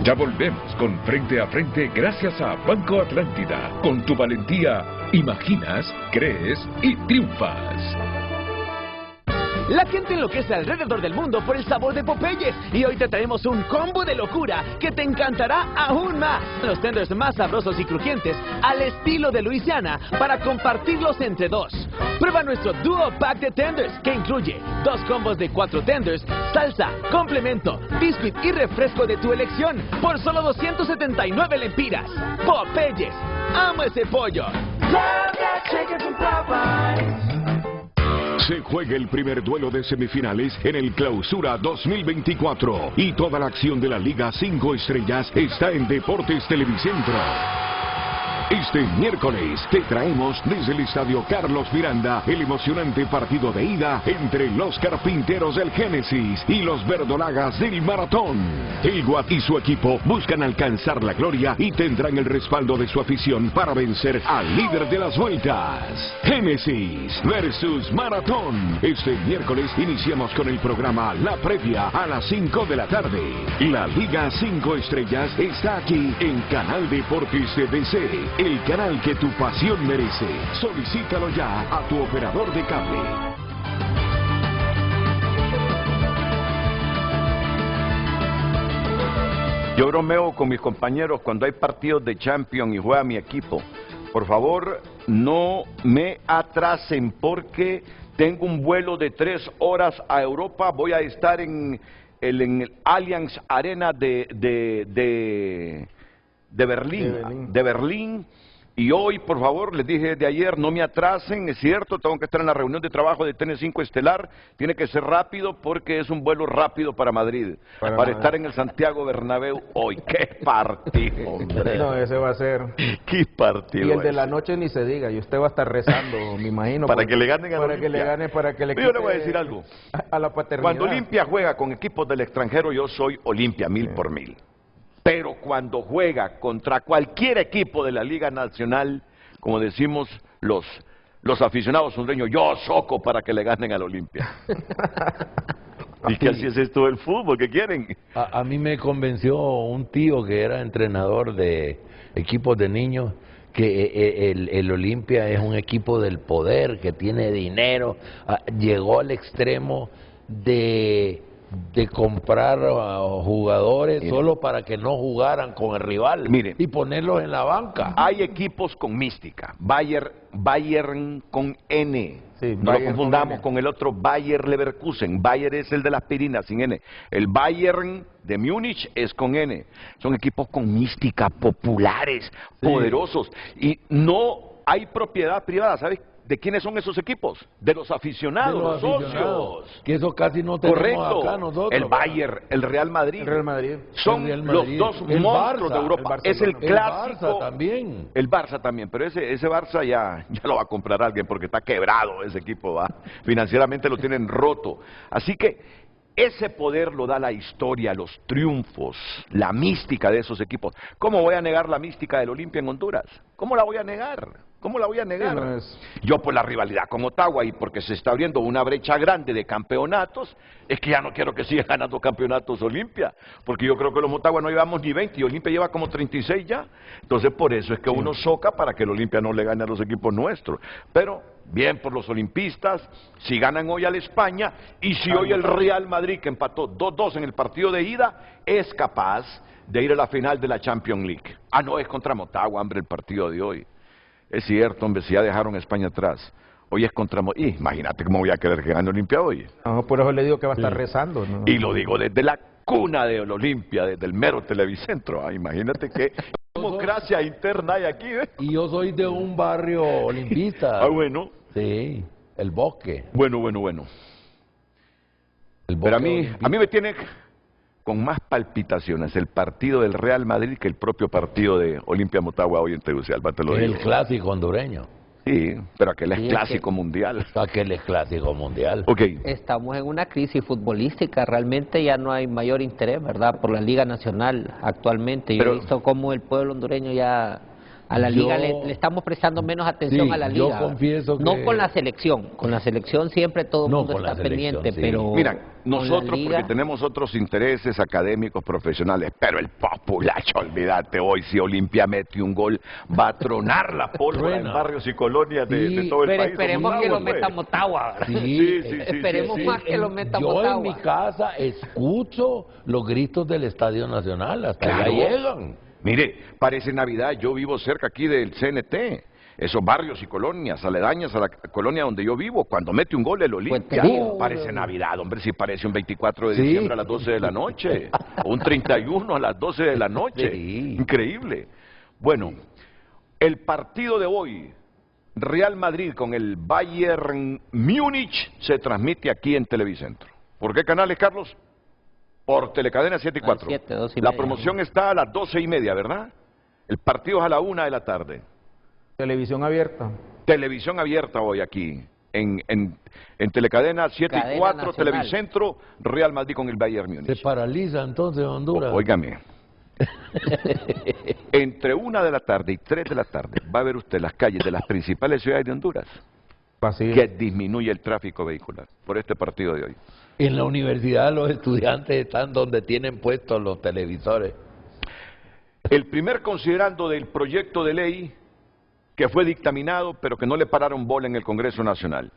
Ya volvemos con Frente a Frente gracias a Banco Atlántida. Con tu valentía, imaginas, crees y triunfas. La gente enloquece alrededor del mundo por el sabor de Popeyes y hoy te traemos un combo de locura que te encantará aún más. Los tenders más sabrosos y crujientes al estilo de Luisiana para compartirlos entre dos. Prueba nuestro Duo Pack de tenders que incluye 2 combos de 4 tenders, salsa, complemento, biscuit y refresco de tu elección por solo 279 lempiras. Popeyes, amo ese pollo. Se juega el primer duelo de semifinales en el Clausura 2024 y toda la acción de la Liga 5 Estrellas está en Deportes Televicentro. Este miércoles te traemos desde el Estadio Carlos Miranda el emocionante partido de ida entre los Carpinteros del Génesis y los Verdolagas del Maratón. El Guat y su equipo buscan alcanzar la gloria y tendrán el respaldo de su afición para vencer al líder de las vueltas. Génesis versus Maratón. Este miércoles iniciamos con el programa La Previa a las 5 de la tarde. La Liga 5 Estrellas está aquí en Canal Deportes TVC. El canal que tu pasión merece. Solicítalo ya a tu operador de cable. Yo bromeo con mis compañeros cuando hay partidos de Champions y juega mi equipo. Por favor, no me atrasen porque tengo un vuelo de 3 horas a Europa. Voy a estar en el Allianz Arena de Berlín. Y hoy, por favor, les dije de ayer, no me atrasen, es cierto, tengo que estar en la reunión de trabajo de TN5 Estelar, tiene que ser rápido porque es un vuelo rápido para Madrid, para estar en el Santiago Bernabéu hoy. ¡Qué partido, hombre! No, ese va a ser... ¡Qué partido! Y el de la noche ni se diga, y usted va a estar rezando, me imagino. Para que le ganen a Para que le gane, para que le quite... Yo le voy a decir algo. A la paternidad. Cuando Olimpia juega con equipos del extranjero, yo soy Olimpia, 1000 por 1000. Pero cuando juega contra cualquier equipo de la Liga Nacional, como decimos los aficionados hondureños, yo soco para que le ganen al Olimpia. Y que así es esto del fútbol, ¿qué quieren? A mí me convenció un tío que era entrenador de equipos de niños, que el Olimpia es un equipo del poder, que tiene dinero, llegó al extremo de comprar jugadores solo para que no jugaran con el rival. Miren, y ponerlos en la banca. Hay equipos con mística. Bayern con N. Sí, no lo confundamos con el otro Bayer Leverkusen. Bayer es el de la aspirina, sin N. El Bayern de Múnich es con N. Son equipos con mística, populares, poderosos. Y no hay propiedad privada, ¿sabes? ¿De quiénes son esos equipos? De los aficionados, de los aficionados, socios. Que eso casi no tenemos. Correcto. Acá nosotros. El Bayern, el Real Madrid. El Real Madrid. Son Real Madrid. los dos El monstruos Barça, de Europa. el Es el clásico. El Barça también. El Barça también, pero ese Barça ya lo va a comprar alguien porque está quebrado ese equipo, ¿va? Financieramente lo tienen roto. Así que ese poder lo da la historia, los triunfos, la mística de esos equipos. ¿Cómo voy a negar la mística del Olimpia en Honduras? ¿Cómo la voy a negar? ¿Cómo la voy a negar? Sí, no es... Yo por la rivalidad con Ottawa y porque se está abriendo una brecha grande de campeonatos, es que ya no quiero que siga ganando campeonatos Olimpia, porque yo creo que los Motagua no llevamos ni 20 y Olimpia lleva como 36 ya. Entonces por eso es que uno soca para que el Olimpia no le gane a los equipos nuestros. Pero bien por los olimpistas, si ganan hoy al España y si hoy el Real Madrid, que empató 2-2 en el partido de ida, es capaz de ir a la final de la Champions League. Ah, no, es contra Motagua, hombre, el partido de hoy. Es cierto, hombre, si ya dejaron a España atrás. Hoy es contra... Imagínate cómo voy a querer que gane Olimpia hoy. No, por eso le digo que va a estar rezando, ¿no? Y lo digo desde la cuna de Olimpia, del mero Televicentro. Imagínate qué democracia interna hay aquí, ¿eh? Y yo soy de un barrio olimpista. Ah, bueno. Sí, el Bosque. Bueno. Pero a mí me tiene con más palpitaciones el partido del Real Madrid que el propio partido de Olimpia Motagua hoy en Tegucigalpa, te lo digo. El clásico hondureño. Sí, pero aquel es Sí, clásico mundial. Aquel es clásico mundial. Ok. Estamos en una crisis futbolística, realmente ya no hay mayor interés, ¿verdad?, por la Liga Nacional actualmente. Yo he visto cómo el pueblo hondureño ya a la Liga le estamos prestando menos atención a la Liga. Yo confieso que... No con la selección siempre todo el mundo está pendiente, pero... Mira, nosotros Liga... porque tenemos otros intereses académicos, profesionales, pero el populacho, olvídate, hoy si Olimpia mete un gol, va a tronar la pólvora en barrios y colonias de todo el pero país. esperemos que lo meta Motagua, ¿verdad? Sí, Esperemos más que lo meta Yo Motagua. en mi casa escucho los gritos del Estadio Nacional, hasta Claro. allá llegan. Mire, parece Navidad, yo vivo cerca aquí del CNT, esos barrios y colonias aledañas a la colonia donde yo vivo, cuando mete un gol el Olimpia, parece Navidad, hombre, si parece un 24 de diciembre a las 12 de la noche, o un 31 a las 12 de la noche, increíble. Bueno, el partido de hoy, Real Madrid con el Bayern Múnich, se transmite aquí en Televicentro. ¿Por qué canales, Carlos? Por Telecadena 7 y 4. 7, 2 y la media. promoción está a las 12:30, ¿verdad? El partido es a la 1 de la tarde. Televisión abierta. Televisión abierta hoy aquí, en Telecadena 7 y Cadena 4, nacional. Televicentro, Real Madrid con el Bayern Múnich. Se paraliza entonces Honduras. Óigame. Entre 1 de la tarde y 3 de la tarde va a ver usted las calles de las principales ciudades de Honduras que disminuye el tráfico vehicular por este partido de hoy. En la universidad los estudiantes están donde tienen puestos los televisores. El primer considerando del proyecto de ley que fue dictaminado, pero que no le pararon bola en el Congreso Nacional,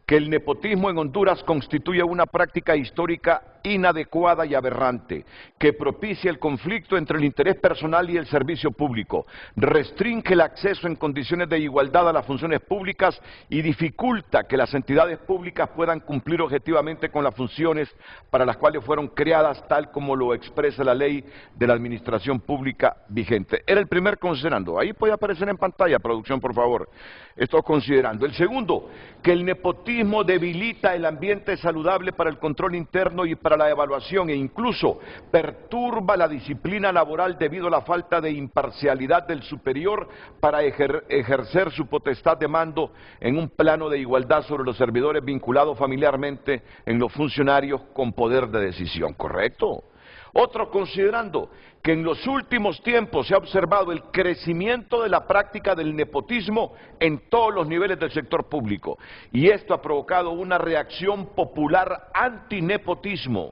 que el nepotismo en Honduras constituye una práctica histórica inadecuada y aberrante, que propicia el conflicto entre el interés personal y el servicio público, restringe el acceso en condiciones de igualdad a las funciones públicas y dificulta que las entidades públicas puedan cumplir objetivamente con las funciones para las cuales fueron creadas, tal como lo expresa la ley de la administración pública vigente. Era el primer considerando. Ahí puede aparecer en pantalla, producción, por favor. Estoy considerando. El segundo, que el nepotismo debilita el ambiente saludable para el control interno y para la evaluación e incluso perturba la disciplina laboral debido a la falta de imparcialidad del superior para ejercer su potestad de mando en un plano de igualdad sobre los servidores vinculados familiarmente en los funcionarios con poder de decisión, ¿correcto? Otro considerando que en los últimos tiempos se ha observado el crecimiento de la práctica del nepotismo en todos los niveles del sector público y esto ha provocado una reacción popular antinepotismo,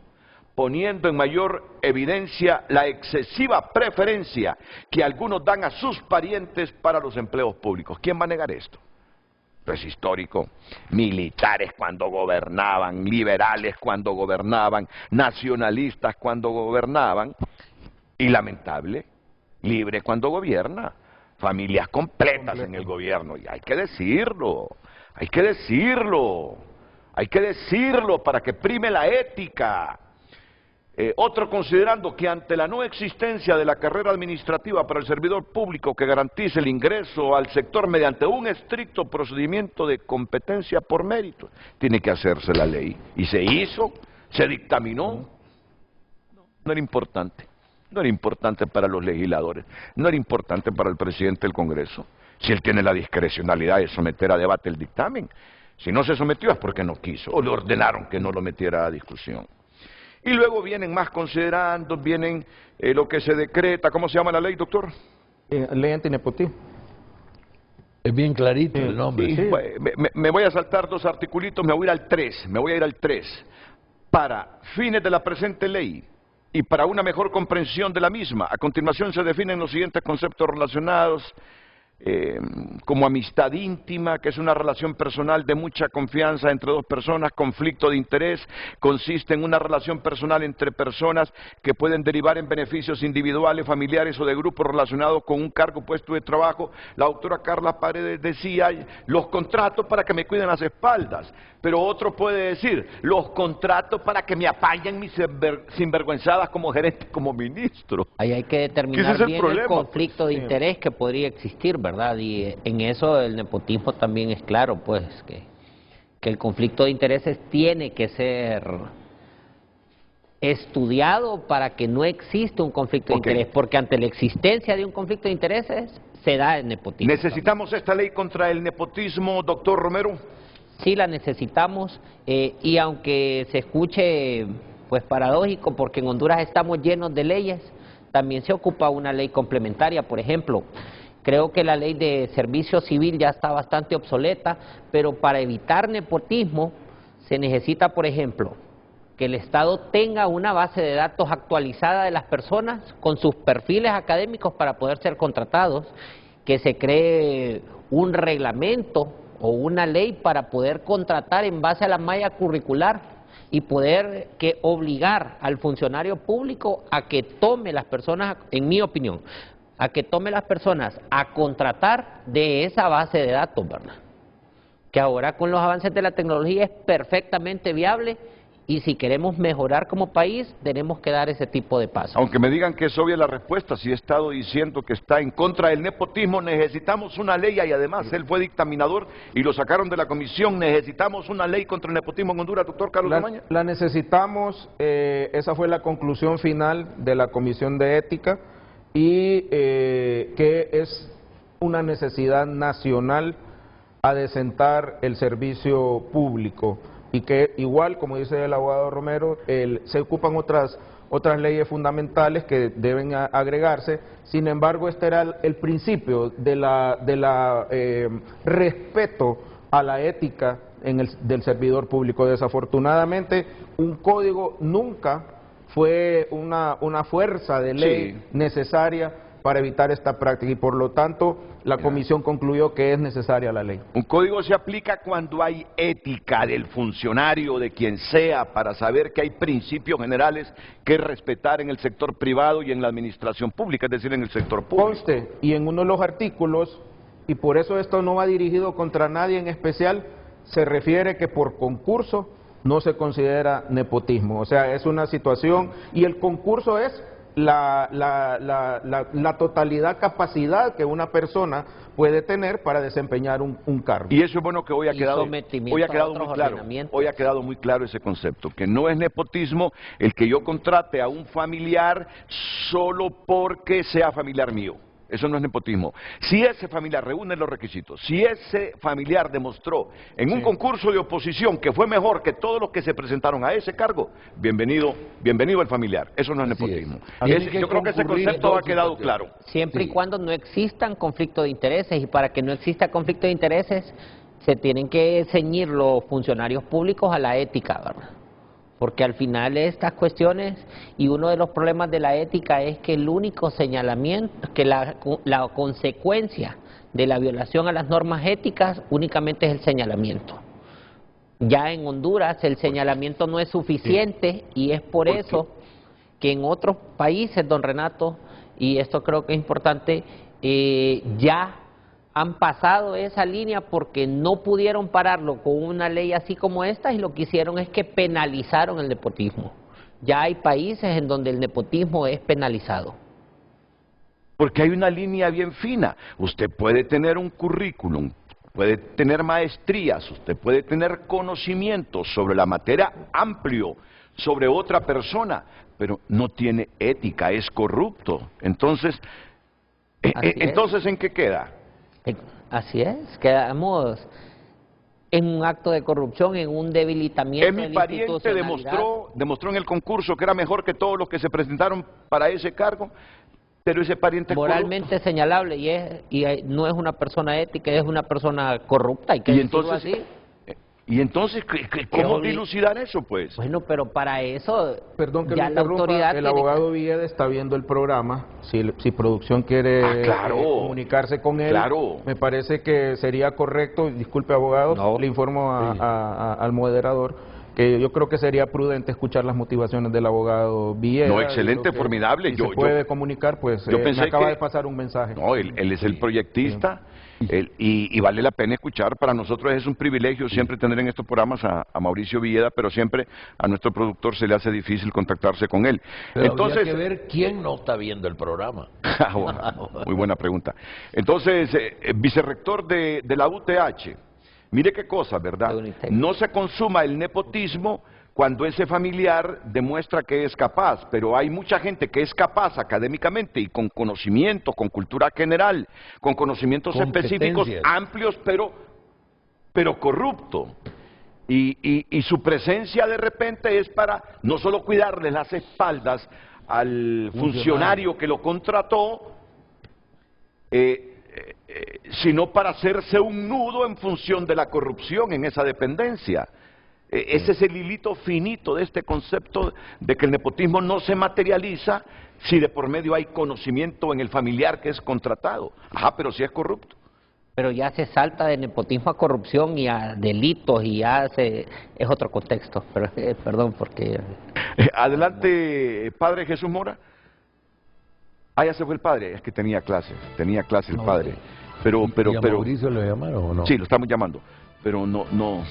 poniendo en mayor evidencia la excesiva preferencia que algunos dan a sus parientes para los empleos públicos. ¿Quién va a negar esto? Es histórico. Militares cuando gobernaban, liberales cuando gobernaban, nacionalistas cuando gobernaban, y lamentable, libre cuando gobierna, familias completas en el gobierno, y hay que decirlo, hay que decirlo, hay que decirlo para que prime la ética. Otro considerando que ante la no existencia de la carrera administrativa para el servidor público que garantice el ingreso al sector mediante un estricto procedimiento de competencia por mérito, tiene que hacerse la ley. Y se hizo, se dictaminó. No era importante. No era importante para los legisladores. No era importante para el presidente del Congreso. Si él tiene la discrecionalidad de someter a debate el dictamen. Si no se sometió es porque no quiso. O le ordenaron que no lo metiera a discusión. Y luego vienen más considerandos, vienen lo que se decreta. ¿Cómo se llama la ley, doctor? Ley antinepotismo. Es bien clarito el nombre. Sí. Me voy a saltar 2 articulitos, me voy a ir al 3. Me voy a ir al 3. Para fines de la presente ley y para una mejor comprensión de la misma, a continuación se definen los siguientes conceptos relacionados. como amistad íntima, que es una relación personal de mucha confianza entre dos personas. Conflicto de interés consiste en una relación personal entre personas que pueden derivar en beneficios individuales, familiares o de grupos relacionados con un cargo, puesto de trabajo. La doctora Carla Paredes decía, los contratos para que me cuiden las espaldas, pero otro puede decir, los contratos para que me apañen mis sinvergüenzadas como gerente, como ministro. Ahí hay que determinar bien el conflicto de interés que podría existir, ¿verdad? Y en eso el nepotismo también es claro, pues, que el conflicto de intereses tiene que ser estudiado para que no exista un conflicto de interés, porque ante la existencia de un conflicto de intereses se da el nepotismo. ¿Necesitamos esta ley contra el nepotismo, doctor Romero? Sí, la necesitamos, y aunque se escuche pues paradójico, porque en Honduras estamos llenos de leyes, también se ocupa una ley complementaria. Por ejemplo, creo que la ley de servicio civil ya está bastante obsoleta, pero para evitar nepotismo se necesita, por ejemplo, que el Estado tenga una base de datos actualizada de las personas con sus perfiles académicos para poder ser contratados, que se cree un reglamento o una ley para poder contratar en base a la malla curricular y poder obligar al funcionario público a que tome las personas, en mi opinión, a que tome las personas a contratar de esa base de datos, ¿verdad? Que ahora con los avances de la tecnología es perfectamente viable, y si queremos mejorar como país, tenemos que dar ese tipo de pasos. Aunque me digan que es obvia la respuesta, si he estado diciendo que está en contra del nepotismo, necesitamos una ley, y además él fue dictaminador y lo sacaron de la comisión. Necesitamos una ley contra el nepotismo en Honduras, doctor Carlos Amaña. La necesitamos, esa fue la conclusión final de la Comisión de Ética, y que es una necesidad nacional adecentar el servicio público, y que igual, como dice el abogado Romero, se ocupan otras leyes fundamentales que deben agregarse. Sin embargo, este era el principio de respeto a la ética del servidor público. Desafortunadamente, un código nunca fue una fuerza de ley necesaria para evitar esta práctica, y por lo tanto la comisión concluyó que es necesaria la ley. Un código se aplica cuando hay ética del funcionario, de quien sea, para saber que hay principios generales que respetar en el sector privado y en la administración pública, es decir, en el sector público. Conste, y en uno de los artículos, y por eso esto no va dirigido contra nadie en especial, se refiere que por concurso no se considera nepotismo. O sea, es una situación, y el concurso es la totalidad capacidad que una persona puede tener para desempeñar un cargo. Y eso es bueno que hoy ha quedado muy claro. Hoy ha quedado muy claro ese concepto, que no es nepotismo el que yo contrate a un familiar solo porque sea familiar mío. Eso no es nepotismo. Si ese familiar reúne los requisitos, si ese familiar demostró en un concurso de oposición que fue mejor que todos los que se presentaron a ese cargo, bienvenido el familiar. Eso no es nepotismo. Yo creo que ese concepto ha quedado claro. Siempre y cuando no existan conflictos de intereses, y para que no exista conflicto de intereses, se tienen que ceñir los funcionarios públicos a la ética, ¿verdad? Porque al final estas cuestiones, y uno de los problemas de la ética es que el único señalamiento, que la consecuencia de la violación a las normas éticas únicamente es el señalamiento. Ya en Honduras el señalamiento no es suficiente, y es por eso que en otros países, don Renato, y esto creo que es importante, ya han pasado esa línea porque no pudieron pararlo con una ley así como esta, y lo que hicieron es que penalizaron el nepotismo. Ya hay países en donde el nepotismo es penalizado. Porque hay una línea bien fina. Usted puede tener un currículum, puede tener maestrías, usted puede tener conocimientos sobre la materia amplio, sobre otra persona, pero no tiene ética, es corrupto. Entonces, ¿en qué queda? Así es, quedamos en un acto de corrupción, en un debilitamiento. Mi pariente demostró en el concurso que era mejor que todos los que se presentaron para ese cargo, pero ese pariente moralmente es señalable, y no es una persona ética, es una persona corrupta, hay que decirlo así. Y entonces, ¿cómo dilucidar eso, pues? Bueno, pero para eso, perdón que ya me la interrumpa, autoridad el tiene abogado Villeda está viendo el programa, si producción quiere comunicarse con él, me parece que sería correcto, disculpe abogado, le informo al moderador, que yo creo que sería prudente escuchar las motivaciones del abogado Villeda. No, excelente, formidable. Si se puede comunicar, pues me acaba de pasar un mensaje. No, él es el proyectista. Y vale la pena escuchar. Para nosotros es un privilegio siempre tener en estos programas a Mauricio Villeda, pero siempre a nuestro productor se le hace difícil contactarse con él. Pero entonces, habría que ver quién no está viendo el programa. Muy buena pregunta. Entonces, vicerrector de la UTH, mire qué cosa, ¿verdad? No se consuma el nepotismo cuando ese familiar demuestra que es capaz, pero hay mucha gente que es capaz académicamente y con conocimiento, con cultura general, con conocimientos específicos amplios, pero corrupto. Y su presencia de repente es para no solo cuidarle las espaldas al funcionario que lo contrató, sino para hacerse un nudo en función de la corrupción en esa dependencia. Ese es el hilito finito de este concepto de que el nepotismo no se materializa si de por medio hay conocimiento en el familiar que es contratado. Ajá, pero si es corrupto. Pero ya se salta de nepotismo a corrupción y a delitos y ya es otro contexto. Pero, perdón, porque... Adelante, padre Jesús Mora. Ah, ya se fue el padre, es que tenía clase el padre. Pero Mauricio lo llamaron o no? Sí, lo estamos llamando, pero no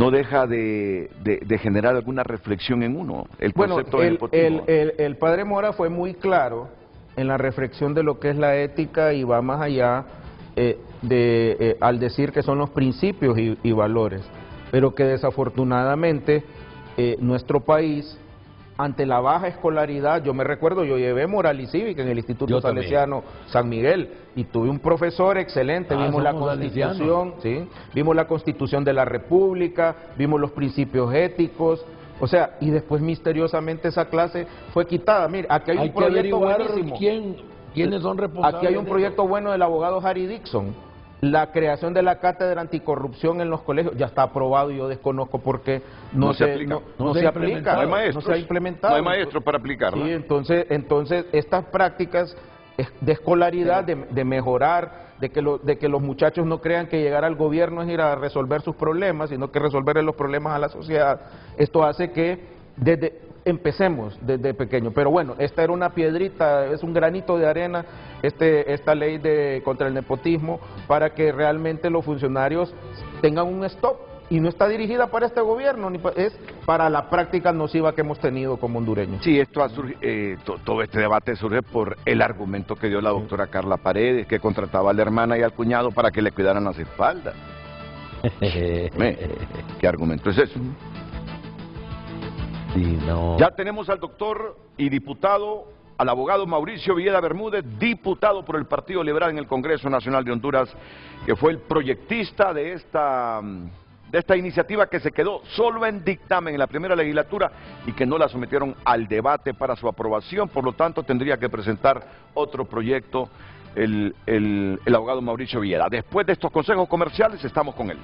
deja de generar alguna reflexión en uno, el concepto del nepotismo. El padre Mora fue muy claro en la reflexión de lo que es la ética y va más allá al decir que son los principios y valores, pero que desafortunadamente nuestro país, ante la baja escolaridad, yo me recuerdo, yo llevé moral y cívica en el Instituto Salesiano San Miguel y tuve un profesor excelente, vimos la Constitución, vimos la Constitución de la República, vimos los principios éticos, o sea, y después misteriosamente esa clase fue quitada. Mire, aquí hay un proyecto buenísimo. ¿Quiénes son responsables? Aquí hay un proyecto bueno del abogado Harry Dixon. La creación de la cátedra anticorrupción en los colegios ya está aprobado y yo desconozco por qué no se aplica. No hay maestros, no se ha implementado. No hay maestros para aplicarla. Sí, entonces estas prácticas de escolaridad, de mejorar, de que los muchachos no crean que llegar al gobierno es ir a resolver sus problemas, sino que resolver los problemas a la sociedad. Esto hace que empecemos desde pequeño, pero bueno, esta era una piedrita, es un granito de arena, esta ley contra el nepotismo, para que realmente los funcionarios tengan un stop, y no está dirigida para este gobierno, es para la práctica nociva que hemos tenido como hondureños. Sí, todo este debate surge por el argumento que dio la doctora Carla Paredes, que contrataba a la hermana y al cuñado para que le cuidaran las espaldas. ¿Qué argumento es eso? Sí, no. Ya tenemos al doctor y diputado, al abogado Mauricio Villeda Bermúdez, diputado por el Partido Liberal en el Congreso Nacional de Honduras, que fue el proyectista de esta iniciativa que se quedó solo en dictamen en la primera legislatura y que no la sometieron al debate para su aprobación. Por lo tanto, tendría que presentar otro proyecto el abogado Mauricio Villeda. Después de estos consejos comerciales, estamos con él.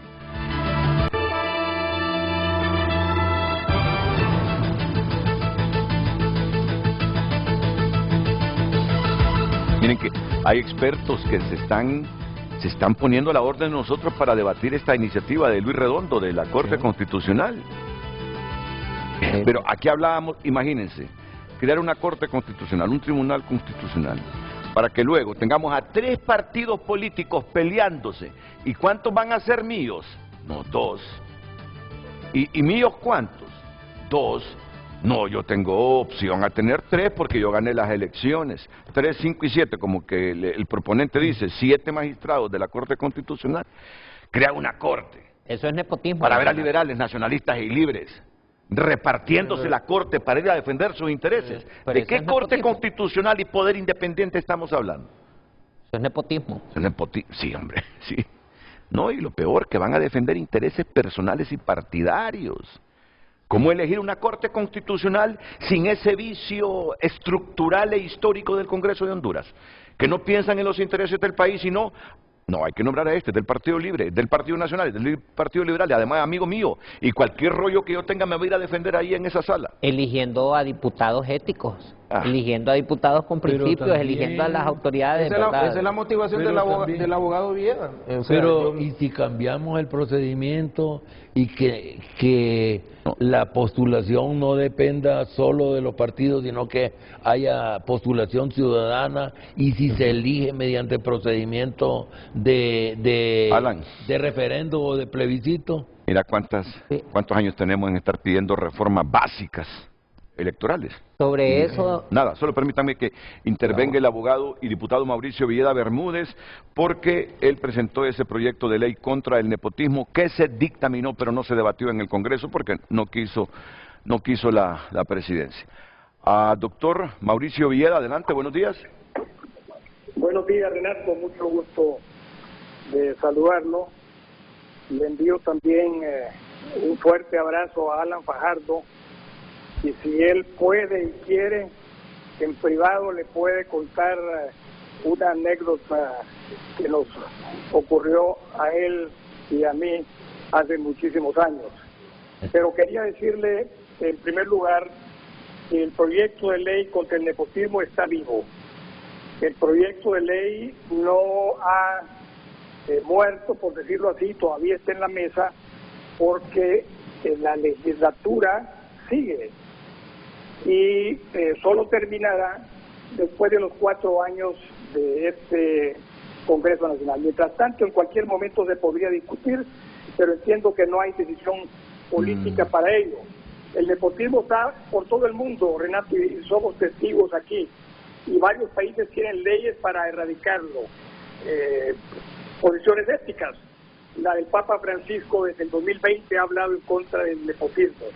Miren que hay expertos que se están poniendo a la orden de nosotros para debatir esta iniciativa de Luis Redondo de la Corte Constitucional. Pero aquí hablábamos, imagínense, crear una Corte Constitucional, un Tribunal Constitucional, para que luego tengamos a 3 partidos políticos peleándose. ¿Y cuántos van a ser míos? No, 2. ¿Y míos cuántos? 2. No, yo tengo opción a tener 3 porque yo gané las elecciones. 3, 5 y 7, como que el proponente dice, 7 magistrados de la Corte Constitucional. Crea una corte. Eso es nepotismo. Para ver a liberales, nacionalistas y libres, repartiéndose la corte para ir a defender sus intereses. ¿De qué Corte Constitucional y poder independiente estamos hablando? Eso es nepotismo. Sí, hombre, sí. No, y lo peor, que van a defender intereses personales y partidarios. ¿Cómo elegir una Corte Constitucional sin ese vicio estructural e histórico del Congreso de Honduras? Que no piensan en los intereses del país, sino No, hay que nombrar a este, del Partido Libre, del Partido Nacional, del Partido Liberal, y además amigo mío, y cualquier rollo que yo tenga me va a ir a defender ahí en esa sala. Eligiendo a diputados éticos, eligiendo a diputados con principios, eligiendo a las autoridades. Esa es la motivación del abogado Vieda. O sea, ¿y si cambiamos el procedimiento y que la postulación no dependa solo de los partidos, sino que haya postulación ciudadana, y si se elige mediante procedimiento de referendo o de plebiscito? Mira cuántos años tenemos en estar pidiendo reformas básicas electorales. Sobre eso... Nada, solo permítanme que intervenga el abogado y diputado Mauricio Villeda Bermúdez, porque él presentó ese proyecto de ley contra el nepotismo que se dictaminó, pero no se debatió en el Congreso porque no quiso la presidencia. Doctor Mauricio Villeda, adelante, buenos días. Buenos días, Renato, mucho gusto de saludarlo. Le envío también un fuerte abrazo a Alan Fajardo, y si él puede y quiere, en privado le puede contar una anécdota que nos ocurrió a él y a mí hace muchísimos años. Pero quería decirle, en primer lugar, que el proyecto de ley contra el nepotismo está vivo. El proyecto de ley no ha muerto, por decirlo así, todavía está en la mesa, porque la legislatura sigue y solo terminará después de los 4 años de este Congreso Nacional. Mientras tanto, en cualquier momento se podría discutir, pero entiendo que no hay decisión política para ello. El nepotismo está por todo el mundo, Renato, y somos testigos aquí, y varios países tienen leyes para erradicarlo. Posiciones éticas. La del Papa Francisco desde el 2020 ha hablado en contra del nepotismo.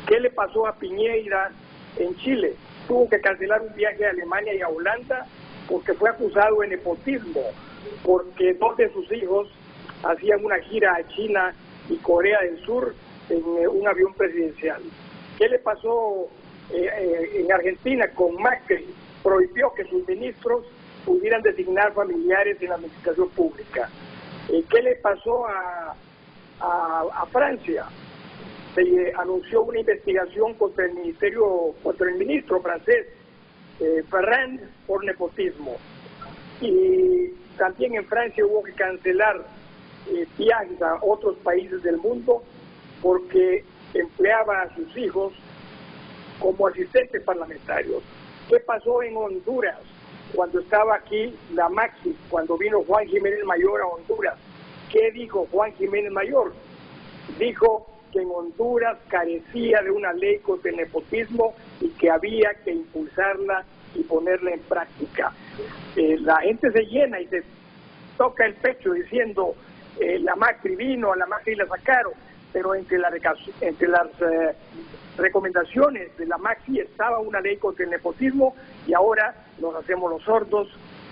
¿Qué le pasó a Piñera en Chile? Tuvo que cancelar un viaje a Alemania y a Holanda porque fue acusado de nepotismo, porque 2 de sus hijos hacían una gira a China y Corea del Sur en un avión presidencial. ¿Qué le pasó en Argentina con Macri? Prohibió que sus ministros pudieran designar familiares en la administración pública. ¿Qué le pasó a Francia? Se anunció una investigación contra el ministro francés Ferrand por nepotismo. Y también en Francia hubo que cancelar viajes a otros países del mundo porque empleaba a sus hijos como asistentes parlamentarios. ¿Qué pasó en Honduras? Cuando estaba aquí la Maxi, cuando vino Juan Jiménez Mayor a Honduras, ¿qué dijo Juan Jiménez Mayor? Dijo que en Honduras carecía de una ley contra el nepotismo y que había que impulsarla y ponerla en práctica. La gente se llena y se toca el pecho diciendo la Macri vino, a la Macri la sacaron, pero entre las recomendaciones de la Macri estaba una ley contra el nepotismo, y ahora nos hacemos los sordos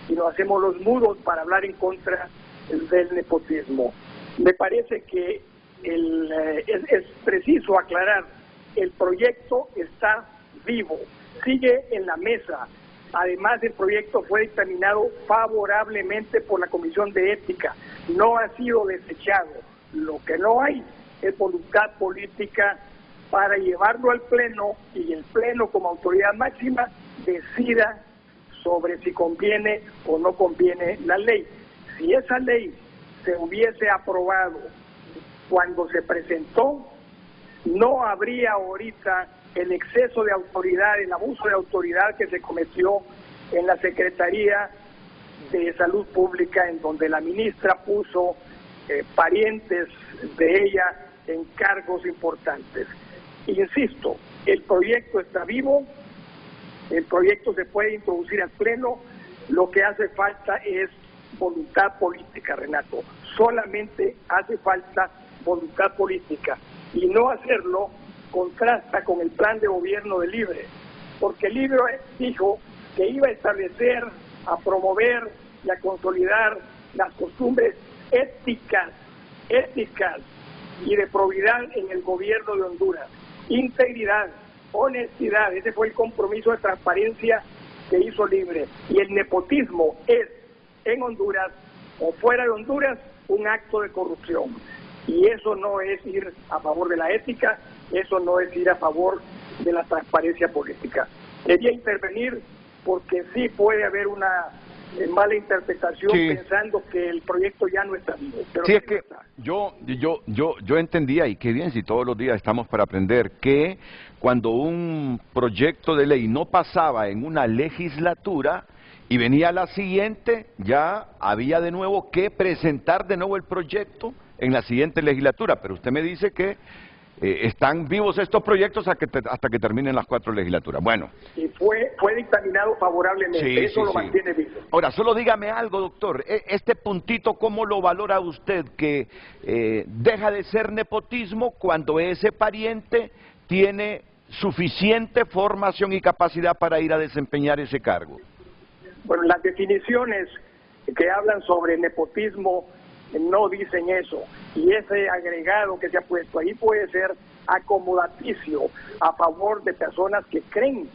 y nos hacemos los mudos para hablar en contra del nepotismo. Me parece que es preciso aclarar, el proyecto está vivo, sigue en la mesa. Además, el proyecto fue dictaminado favorablemente por la Comisión de Ética, no ha sido desechado. Lo que no hay es voluntad política para llevarlo al Pleno, y el Pleno como autoridad máxima decida sobre si conviene o no conviene la ley. Si esa ley se hubiese aprobado cuando se presentó, no habría ahorita el exceso de autoridad, el abuso de autoridad que se cometió en la Secretaría de Salud Pública, en donde la ministra puso parientes de ella en cargos importantes. Insisto, el proyecto está vivo, el proyecto se puede introducir al Pleno, lo que hace falta es voluntad política, Renato. Solamente hace falta voluntad política, y no hacerlo contrasta con el plan de gobierno de Libre, porque Libre dijo que iba a establecer, a promover y a consolidar las costumbres éticas y de probidad en el gobierno de Honduras. Integridad, honestidad, ese fue el compromiso de transparencia que hizo Libre. Y el nepotismo es, en Honduras, o fuera de Honduras, un acto de corrupción. Y eso no es ir a favor de la ética, eso no es ir a favor de la transparencia política. Quería intervenir porque sí puede haber una mala interpretación pensando que el proyecto ya no está vivo. Pero sí, es que yo entendía, y qué bien si todos los días estamos para aprender, que cuando un proyecto de ley no pasaba en una legislatura y venía la siguiente, ya había de nuevo que presentar de nuevo el proyecto en la siguiente legislatura. Pero usted me dice que están vivos estos proyectos hasta que terminen las 4 legislaturas. Bueno. Y fue dictaminado favorablemente, eso lo mantiene vivo. Ahora, solo dígame algo, doctor, este puntito, ¿cómo lo valora usted? Que deja de ser nepotismo cuando ese pariente tiene suficiente formación y capacidad para ir a desempeñar ese cargo. Bueno, las definiciones que hablan sobre nepotismo no dicen eso, y ese agregado que se ha puesto ahí puede ser acomodaticio a favor de personas que creen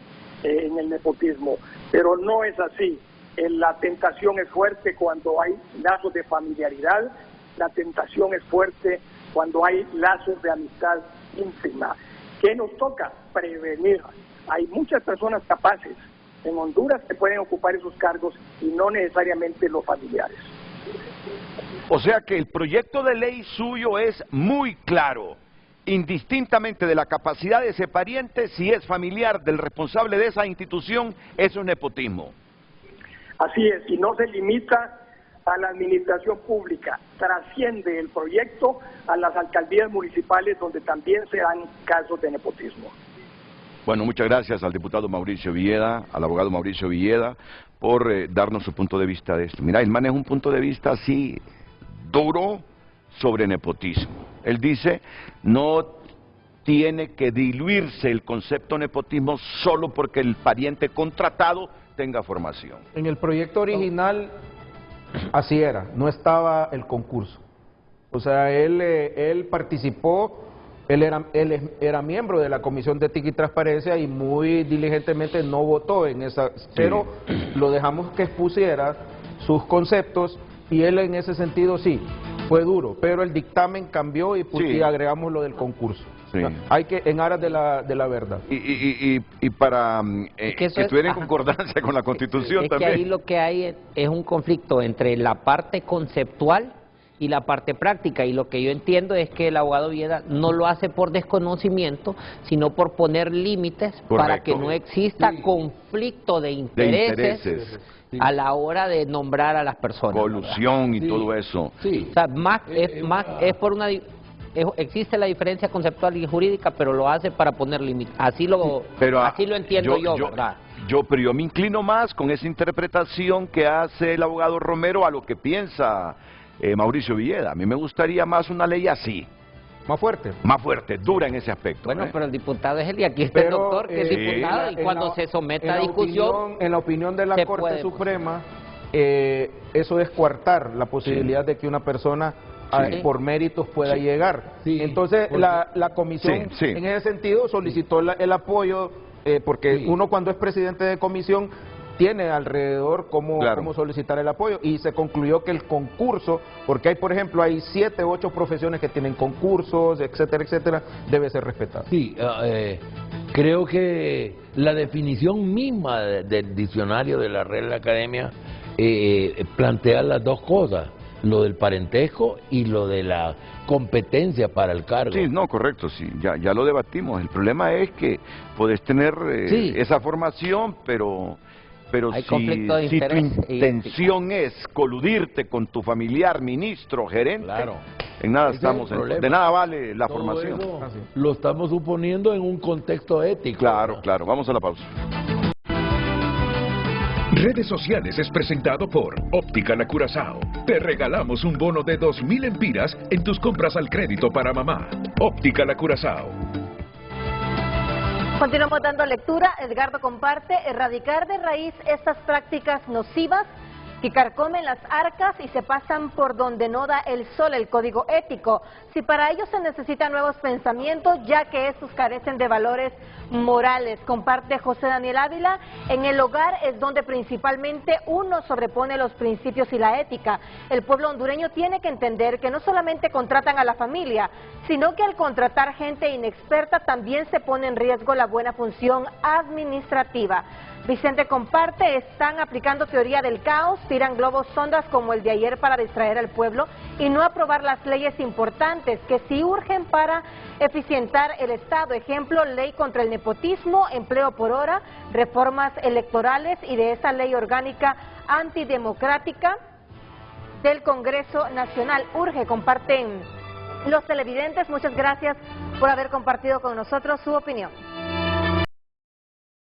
en el nepotismo, pero no es así. La tentación es fuerte cuando hay lazos de familiaridad, la tentación es fuerte cuando hay lazos de amistad íntima. ¿Qué nos toca? Prevenir. Hay muchas personas capaces en Honduras que pueden ocupar esos cargos y no necesariamente los familiares. O sea que el proyecto de ley suyo es muy claro, indistintamente de la capacidad de ese pariente, si es familiar del responsable de esa institución, eso es nepotismo. Así es, y no se limita a la administración pública, trasciende el proyecto a las alcaldías municipales donde también se dan casos de nepotismo. Bueno, muchas gracias al diputado Mauricio Villeda, al abogado Mauricio Villeda, por darnos su punto de vista de esto. Mira, él maneja un punto de vista así duro sobre nepotismo. Él dice, no tiene que diluirse el concepto nepotismo solo porque el pariente contratado tenga formación. En el proyecto original así era, no estaba el concurso. O sea, él participó, él era miembro de la Comisión de Ética y Transparencia y muy diligentemente no votó en esa, pero lo dejamos que expusiera sus conceptos y él en ese sentido sí, fue duro, pero el dictamen cambió y agregamos lo del concurso. Sí. O sea, hay que, en aras de la verdad. Y para que estuviera en concordancia con la Constitución es también. Que ahí lo que hay es un conflicto entre la parte conceptual y la parte práctica, y lo que yo entiendo es que el abogado Villeda no lo hace por desconocimiento, sino por poner límites para que no exista conflicto de intereses a la hora de nombrar a las personas. Colusión y todo eso. O sea, es por una... existe la diferencia conceptual y jurídica, pero lo hace para poner límites. Así lo entiendo yo, ¿verdad? Pero yo me inclino más con esa interpretación que hace el abogado Romero a lo que piensa Mauricio Villeda. A mí me gustaría más una ley así. Más fuerte. Más fuerte, dura en ese aspecto. Bueno, pero el diputado es él y aquí está el doctor que es diputado y cuando se someta a discusión... En la opinión de la Corte Suprema, eso es coartar la posibilidad de que una persona por méritos pueda llegar. Entonces la comisión en ese sentido solicitó el apoyo, porque uno cuando es presidente de comisión tiene alrededor cómo solicitar el apoyo, y se concluyó que el concurso, porque hay, por ejemplo, hay 7 u 8 profesiones que tienen concursos, etcétera, etcétera, debe ser respetado. Sí, creo que la definición misma del diccionario de la Real Academia plantea las dos cosas, lo del parentesco y lo de la competencia para el cargo. Sí, no, correcto, sí, ya lo debatimos. El problema es que puedes tener esa formación, pero si tu intención es coludirte con tu familiar, ministro, gerente, en nada estamos, de nada vale la formación. Lo estamos suponiendo en un contexto ético. Claro, vamos a la pausa. Redes Sociales es presentado por Óptica La Curazao. Te regalamos un bono de 2.000 empiras en tus compras al crédito para mamá. Óptica La Curazao. Continuamos dando lectura. Edgardo comparte: erradicar de raíz estas prácticas nocivas que carcomen las arcas y se pasan por donde no da el sol el código ético. Si para ello se necesitan nuevos pensamientos, ya que estos carecen de valores morales. Comparte José Daniel Ávila, en el hogar es donde principalmente uno sobrepone los principios y la ética. El pueblo hondureño tiene que entender que no solamente contratan a la familia, sino que al contratar gente inexperta también se pone en riesgo la buena función administrativa. Vicente comparte, están aplicando teoría del caos, tiran globos sondas como el de ayer para distraer al pueblo y no aprobar las leyes importantes que sí urgen para eficientar el Estado. Ejemplo, ley contra el nepotismo, empleo por hora, reformas electorales y de esa ley orgánica antidemocrática del Congreso Nacional. Urge, comparten los televidentes. Muchas gracias por haber compartido con nosotros su opinión.